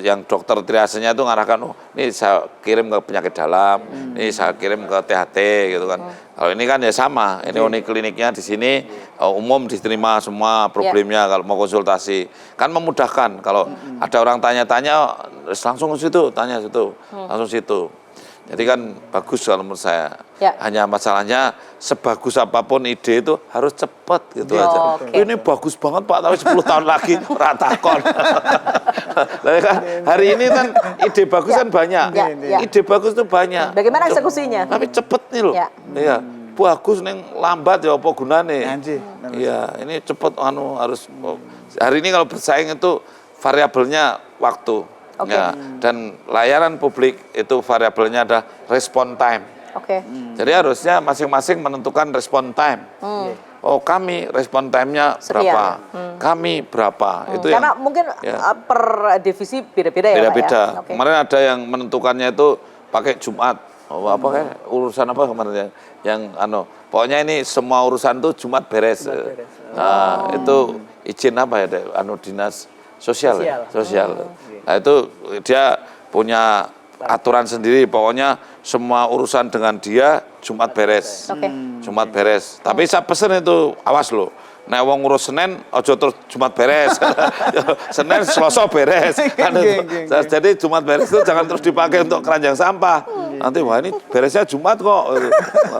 yang dokter triasenya itu ngarahkan, ini saya kirim ke penyakit dalam, ini saya kirim ke THT gitu kan. Kalau ini kan ya sama, ini unikliniknya di sini umum diterima semua problemnya kalau mau konsultasi. Kan memudahkan kalau ada orang tanya-tanya langsung ke situ, tanya situ, langsung situ. Jadi kan bagus kalau menurut saya. Hanya masalahnya sebagus apapun ide itu harus cepat gitu aja. Ini bagus banget Pak, tapi 10 tahun lagi ratakon. Kan hari ini kan ide bagus kan banyak. Ide bagus itu banyak. Bagaimana eksekusinya? Tapi cepet nih loh. Iya. Bagus neng lambat ya apa gunane. Iya, ini cepet harus hari ini kalau bersaing itu variabelnya waktu. Ya, dan layanan publik itu variabelnya ada respon time. Jadi harusnya masing-masing menentukan respon time. Oh, kami respon time-nya berapa? Kami berapa? Itu karena yang, mungkin per divisi beda-beda ya, beda-beda. Pak ya? Kemarin ada yang menentukannya itu pakai Jumat. Apa kan urusan apa kemarin yang pokoknya ini semua urusan itu Jumat beres. Nah, itu izin apa ya dinas sosial. Nah, itu dia punya aturan sendiri, pokoknya semua urusan dengan dia Jumat beres. Jumat beres. Tapi saya pesen itu, awas loh. Nek wong ngurus Senin aja terus Jumat beres. Senin Selasa beres. Kan jadi Jumat beres itu jangan terus dipakai untuk keranjang sampah. Nanti wah ini beresnya Jumat kok.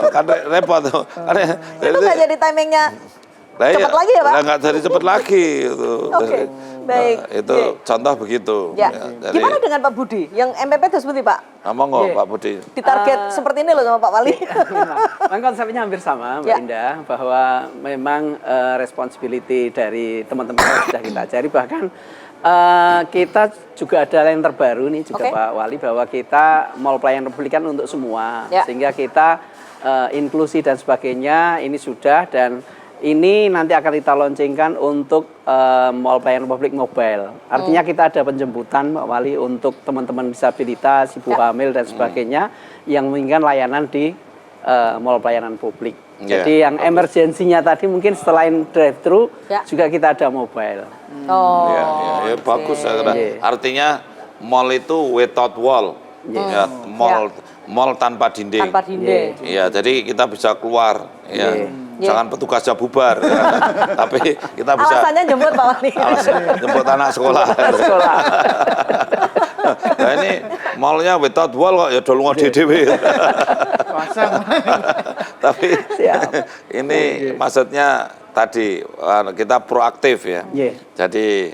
Kan repot. Itu nggak jadi timingnya cepat lagi ya, Pak? Nggak jadi cepat lagi. Baik. Itu contoh begitu. Jadi, gimana dengan Pak Budi? Yang MPP itu seperti Pak? Ngomong Pak Budi. Ditarget seperti ini loh sama Pak Wali. Memang konsepnya hampir sama, Mbak Indah, bahwa memang responsibility dari teman-teman sudah kita cari. Bahkan kita juga ada yang terbaru nih juga Pak Wali, bahwa kita Mall Pelayanan Publik kan untuk semua. Sehingga kita inklusi dan sebagainya ini sudah, dan ini nanti akan kita launchingkan untuk Mall Pelayanan Publik Mobile. Artinya kita ada penjemputan Pak Wali untuk teman-teman disabilitas, ibu hamil dan sebagainya yang menginginkan layanan di Mall Pelayanan Publik. Jadi yang emergensinya tadi mungkin selain drive-thru juga kita ada mobile. Ya, bagus. Artinya mall itu without wall. Ya, mall tanpa dinding. Iya, jadi kita bisa keluar. Jangan petugasnya bubar, tapi kita bisa. Alasannya jemput Pak Wali. Jemput anak sekolah. Nah ini mallnya without wall kok ya dulu dhewe. Tapi ini maksudnya tadi kita proaktif ya. Jadi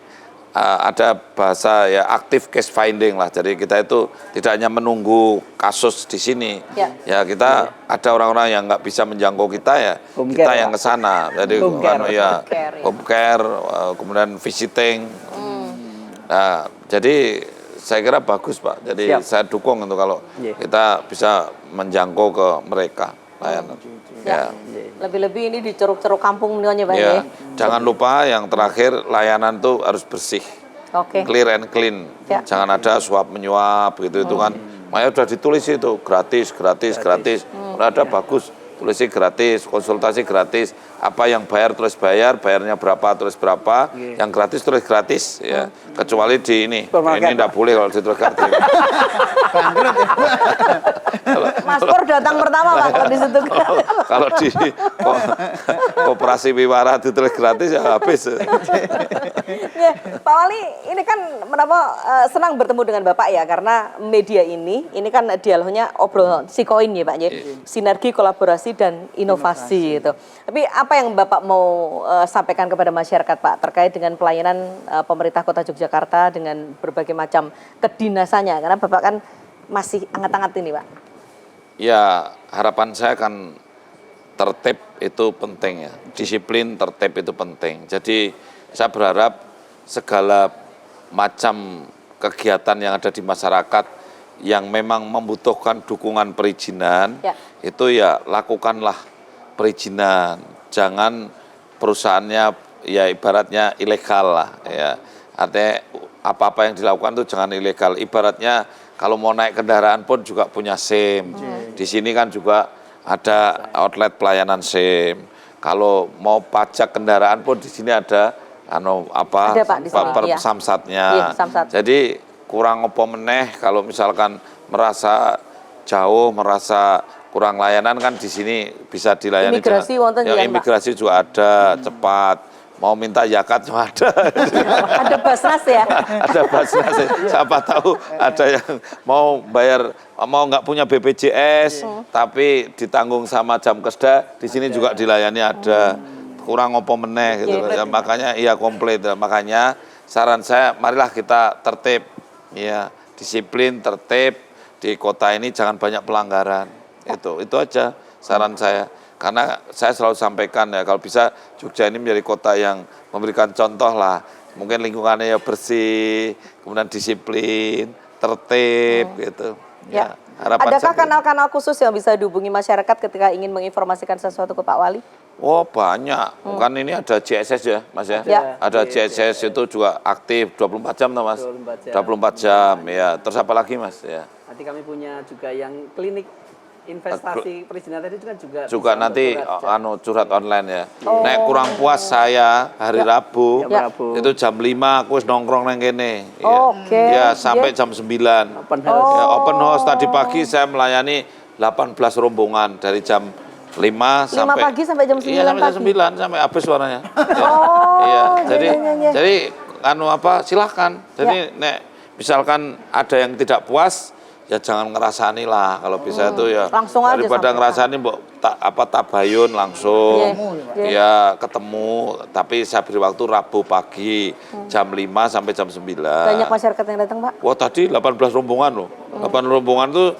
ada bahasa ya aktif case finding lah. Jadi kita itu tidak hanya menunggu kasus di sini. Ya kita ada orang-orang yang nggak bisa menjangkau kita ya. Kita yang ke sana. Jadi home care, kemudian visiting. Nah, jadi saya kira bagus Pak. Jadi saya dukung untuk kalau kita bisa menjangkau ke mereka layanan. Lebih-lebih ini di ceruk-ceruk kampung nih Pak ya. Jangan lupa yang terakhir layanan tuh harus bersih. Clear and clean. Jangan ada suap menyuap gitu itu kan. Makanya sudah ditulis itu gratis. Udah ada bagus. Tulisnya gratis, konsultasi gratis. apa yang bayar terus bayar, bayarnya berapa terus berapa, yang gratis terus gratis ya. Kecuali di ini enggak boleh kalau di terus gratis. Mas Pur datang pertama Pak kalau di situ. Kalau di koperasi Wiwara di terus gratis ya habis. Ya, Pak Wali, ini kan menapa senang bertemu dengan Bapak ya, karena media ini kan dialognya obrol sikoin ya Pak ya, sinergi, kolaborasi dan inovasi itu. Tapi apa yang Bapak mau sampaikan kepada masyarakat Pak terkait dengan pelayanan pemerintah Kota Yogyakarta dengan berbagai macam kedinasannya, karena Bapak kan masih hangat-hangat ini Pak. Ya, harapan saya kan tertib itu penting ya, disiplin tertib itu penting. Jadi saya berharap segala macam kegiatan yang ada di masyarakat yang memang membutuhkan dukungan perizinan, itu ya lakukanlah perizinan. Jangan perusahaannya ya ibaratnya ilegal lah ya. Artinya apa-apa yang dilakukan itu jangan ilegal. Ibaratnya kalau mau naik kendaraan pun juga punya SIM. Di sini kan juga ada outlet pelayanan SIM. Kalau mau pajak kendaraan pun di sini ada samsatnya. Jadi kurang apa meneh kalau misalkan merasa jauh, merasa kurang layanan kan di sini bisa dilayani. Imigrasi wonten ya, imigrasi juga ada, cepat. Mau minta zakat juga ada. Ada Basnas ya? Ada Basnas. Siapa tahu ada yang mau bayar, mau nggak punya BPJS, tapi ditanggung sama Jamkesda, di sini juga dilayani ada. Kurang opo meneh gitu. Ya, makanya iya komplit. Makanya saran saya marilah kita tertib, ya disiplin, tertib di kota ini, jangan banyak pelanggaran. Itu aja saran saya. Karena saya selalu sampaikan ya, kalau bisa Jogja ini menjadi kota yang memberikan contoh lah. Mungkin lingkungannya ya bersih, kemudian disiplin, tertib gitu. Ya, harapan adakah kanal-kanal khusus yang bisa dihubungi masyarakat ketika ingin menginformasikan sesuatu ke Pak Wali? Oh banyak, kan ini ada JSS ya Mas ya. Ada JSS itu juga aktif 24 jam toh Mas. 24 jam ya. Terus apa lagi Mas ya? Nanti kami punya juga yang klinik investasi perizinan tadi kan juga nanti curhat online ya. Nek kurang puas saya hari Rabu itu jam 5 aku nongkrong nang kene. Ya sampai jam 9. Open house tadi pagi saya melayani 18 rombongan dari jam 5 pagi sampai jam 9 iya, sampai jam 9 sampai habis suaranya. Jadi silahkan. Jadi nek misalkan ada yang tidak puas ya jangan ngerasani lah, kalau bisa itu ya langsung aja daripada ngerasani tabayun langsung ya ketemu, tapi saya beri waktu Rabu pagi jam 5 sampai jam 9. Banyak masyarakat yang datang Pak? Wah tadi 18 rombongan loh. 8 rombongan tuh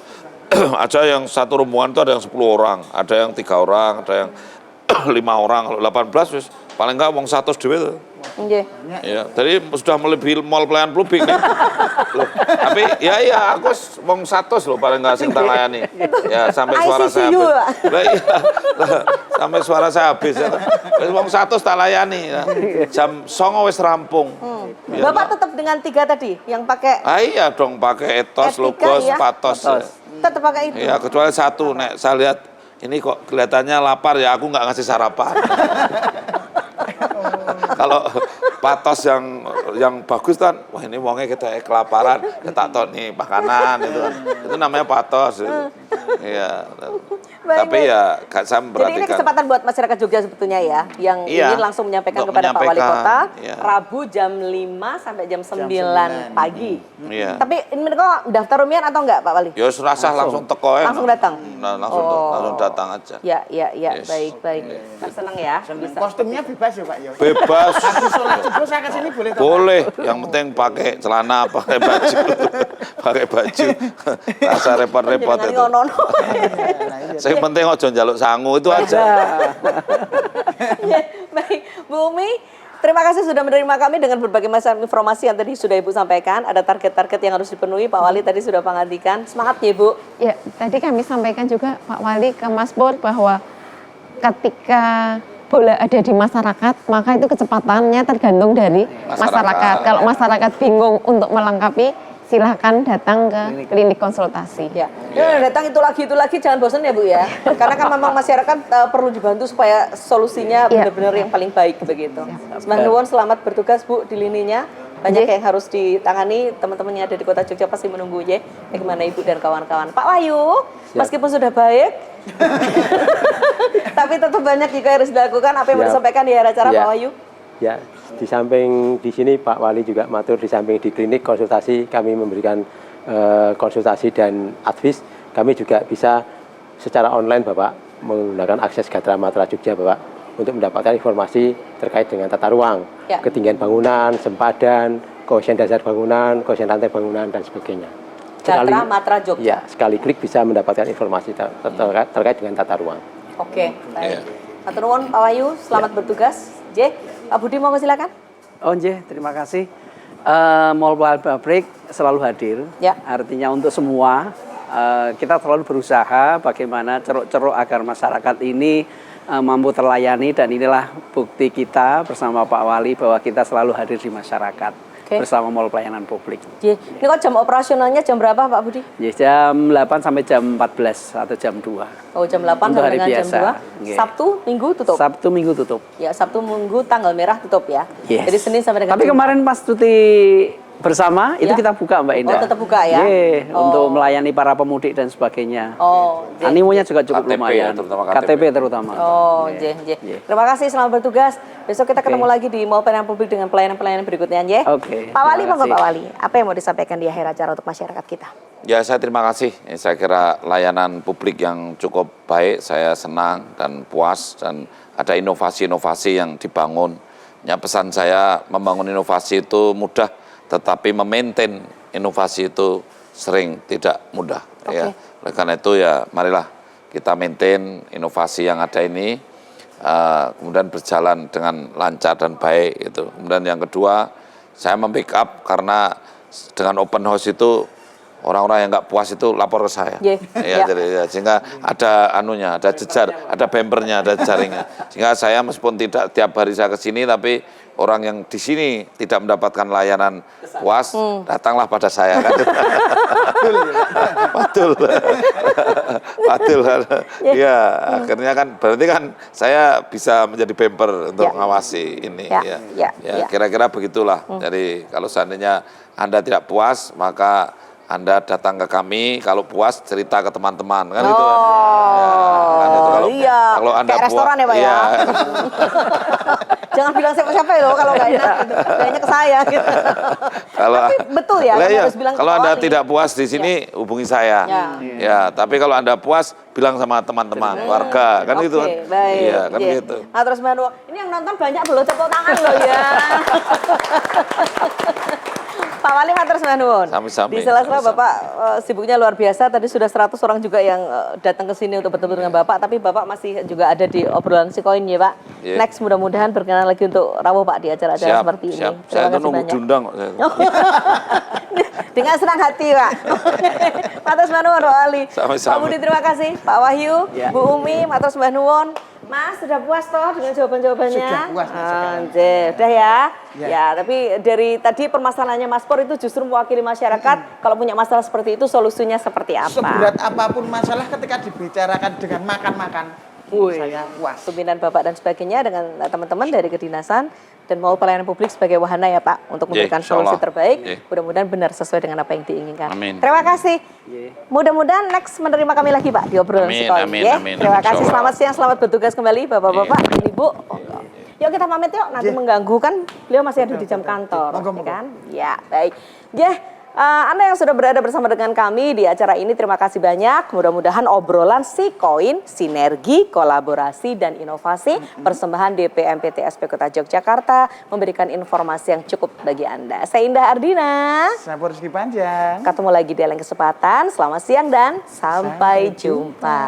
ada yang satu rombongan itu ada yang 10 orang, ada yang 3 orang, ada yang 5 orang. Kalau 18 wis paling enggak wong 100 dhewe tuh. Ya, tadi sudah melebihi mall pelayanan publik nih. Loh, tapi ya aku wong 100 loh paling enggak sing tak layani. Ya sampai suara saya habis. Lah iya. Sampai suara saya habis ya. Wong 100 tak layani ya. Jam 09.00 wis rampung. Ya, Bapak tetap dengan 3 tadi yang pakai? Iya dong, pakai etos, logos, patos. Ya. Tetap pakai itu. Ya, kecuali satu nek saya lihat ini kok kelihatannya lapar ya, aku nggak ngasih sarapan. Kalau patos yang bagus kan, wah ini wongnya kita kelaparan, kita tahu nih makanan itu namanya patos. Iya. Tapi ya saya memperhatikan. Jadi ini kesempatan buat masyarakat Jogja sebetulnya ya, yang ingin langsung menyampaikan kepada Pak Wali Kota, Rabu jam 5 sampai jam 9 pagi. Iya. Tapi ini kok daftar rumian atau enggak Pak Wali? Ya serasa langsung teko ya. Langsung datang? Langsung datang aja. Ya, baik. Senang ya. Kostumnya bebas ya Pak? Bebas. Habis sholat subuh saya ke sini boleh? Boleh, yang penting pakai celana, pakai baju. Pakai baju. Rasa repot-repot itu. Yang penting ojo njaluk sangu itu aja. Ya, baik, Bu Umi, terima kasih sudah menerima kami dengan berbagai macam informasi yang tadi sudah Ibu sampaikan. Ada target-target yang harus dipenuhi, Pak Wali tadi sudah mengartikan. Semangat ya Bu. Ya, tadi kami sampaikan juga Pak Wali ke Mas Pur bahwa ketika bola ada di masyarakat, maka itu kecepatannya tergantung dari masyarakat. Kalau masyarakat bingung untuk melengkapi, silahkan datang ke klinik konsultasi. Ya, datang itu lagi jangan bosan ya Bu ya. Karena kan memang masyarakat perlu dibantu supaya solusinya benar-benar yang paling baik begitu. Sembah nuwun, selamat bertugas Bu di lininya. Banyak yang harus ditangani, teman-temannya ada di Kota Jogja pasti menunggu ya. Bagaimana Ibu dan kawan-kawan. Pak Wahyu, meskipun sudah baik, tapi tetap banyak juga harus dilakukan. Apa yang mau disampaikan di acara Pak Wahyu? Ya, di samping di sini Pak Wali juga matur, di samping di klinik konsultasi kami memberikan konsultasi dan advis, kami juga bisa secara online Bapak menggunakan akses Gatra Matra Jogja Bapak untuk mendapatkan informasi terkait dengan tata ruang, ketinggian bangunan, sempadan, koefisien dasar bangunan, koefisien lantai bangunan dan sebagainya. Gatra Matra Jogja. Ya, sekali klik bisa mendapatkan informasi terkait dengan tata ruang. Oke, baik. Matur nuwun Pak Wahyu, selamat bertugas. J, Pak Budi mau silakan. Oh J, terima kasih. Mall Pelayanan Publik selalu hadir. Artinya untuk semua kita selalu berusaha bagaimana ceruk-ceruk agar masyarakat ini mampu terlayani, dan inilah bukti kita bersama Pak Wali bahwa kita selalu hadir di masyarakat bersama Mall Pelayanan Publik. Ini kok jam operasionalnya jam berapa Pak Budi? Jam 8 sampai jam 14 atau jam 2. Oh, jam 8 untuk sampai hari dengan biasa. jam 2. Sabtu, Minggu tutup? Sabtu, Minggu tutup. Ya, Sabtu, Minggu tanggal merah tutup ya. Yes. Jadi Senin sampai dengan Tapi Jumat. kemarin pas cuti bersama itu kita buka Mbak Indah. Oh, tetap buka ya? Untuk melayani para pemudik dan sebagainya. Oh, animonya juga cukup KTP lumayan. terutama KTP terutama. Oh, terima kasih, selamat bertugas. Besok kita ketemu lagi di Mall Pelayanan Publik dengan pelayanan-pelayanan berikutnya ya. Pak Wali, monggo Pak Wali. Apa yang mau disampaikan di akhir acara untuk masyarakat kita? Ya, saya terima kasih. Saya kira layanan publik yang cukup baik, saya senang dan puas, dan ada inovasi-inovasi yang dibangun. Ya, pesan saya, membangun inovasi itu mudah, tetapi memaintain inovasi itu sering tidak mudah. Ya. Oleh karena itu ya marilah kita maintain inovasi yang ada ini, kemudian berjalan dengan lancar dan baik. Gitu. Kemudian yang kedua, saya membackup karena dengan open house itu orang-orang yang nggak puas itu lapor ke saya. Jadi, sehingga ada anunya, ada jejar, ada bempernya, ada jaringnya. Sehingga saya meskipun tidak tiap hari saya ke sini, tapi orang yang di sini tidak mendapatkan layanan puas, datanglah pada saya kan. Betul. Ya, akhirnya kan berarti kan saya bisa menjadi bemper untuk mengawasi ini. Kira-kira begitulah. Jadi kalau seandainya Anda tidak puas, maka Anda datang ke kami, kalau puas cerita ke teman-teman kan gitu kan. Kan itu kalau Anda kayak restoran ya Pak ya. Jangan bilang siapa-siapa ya loh kalau nggak enak gitu. Kayaknya ke saya gitu. Tapi betul ya, harus bilang kalau Anda tidak puas di sini hubungi saya. Ya, tapi kalau Anda puas bilang sama teman-teman, warga kan gitu kan. Baik. Iya, kan gitu. Nah, terus Manu, ini yang nonton banyak belum tepuk tangan loh ya. Pak Wali, matur nuwun. Sami-sami. Di sela-sela Bapak sibuknya luar biasa. Tadi sudah 100 orang juga yang datang ke sini untuk bertemu dengan Bapak. Tapi Bapak masih juga ada di obrolan si koin ya Pak. Next mudah-mudahan berkenan lagi untuk rawuh Pak di acara-acara seperti ini. Saya itu nunggu diundang kok. Dengan senang hati Pak. Matur nuwun Pak Wali. Pak Budi terima kasih. Pak Wahyu, Bu Umi, matur nuwun. Mas, sudah puas toh dengan jawaban-jawabannya? Sudah puas. Udah ya? Ya, tapi dari tadi permasalahannya Mas Pur itu justru mewakili masyarakat. Kalau punya masalah seperti itu, solusinya seperti apa? Seberat apapun masalah ketika dibicarakan dengan makan-makan, saya puas. Pembinaan Bapak dan sebagainya dengan teman-teman dari kedinasan dan Mall Pelayanan Publik sebagai wahana ya Pak untuk memberikan solusi terbaik. Mudah-mudahan benar sesuai dengan apa yang diinginkan. Amin. Terima kasih. Mudah-mudahan next menerima kami lagi Pak di obrolan sekolah. Terima kasih. Selamat siang, selamat bertugas kembali Bapak-bapak, Ibu. Yuk kita pamit yuk, nanti mengganggu kan beliau masih ada di jam kantor. Kan? Ya, baik. Anda yang sudah berada bersama dengan kami di acara ini, terima kasih banyak. Mudah-mudahan obrolan si koin, sinergi, kolaborasi, dan inovasi persembahan DPMPT SP Kota Yogyakarta memberikan informasi yang cukup bagi Anda. Saya Indah Ardina. Saya Rizky Panjang. Ketemu lagi di lain kesempatan. Selamat siang dan sampai jumpa.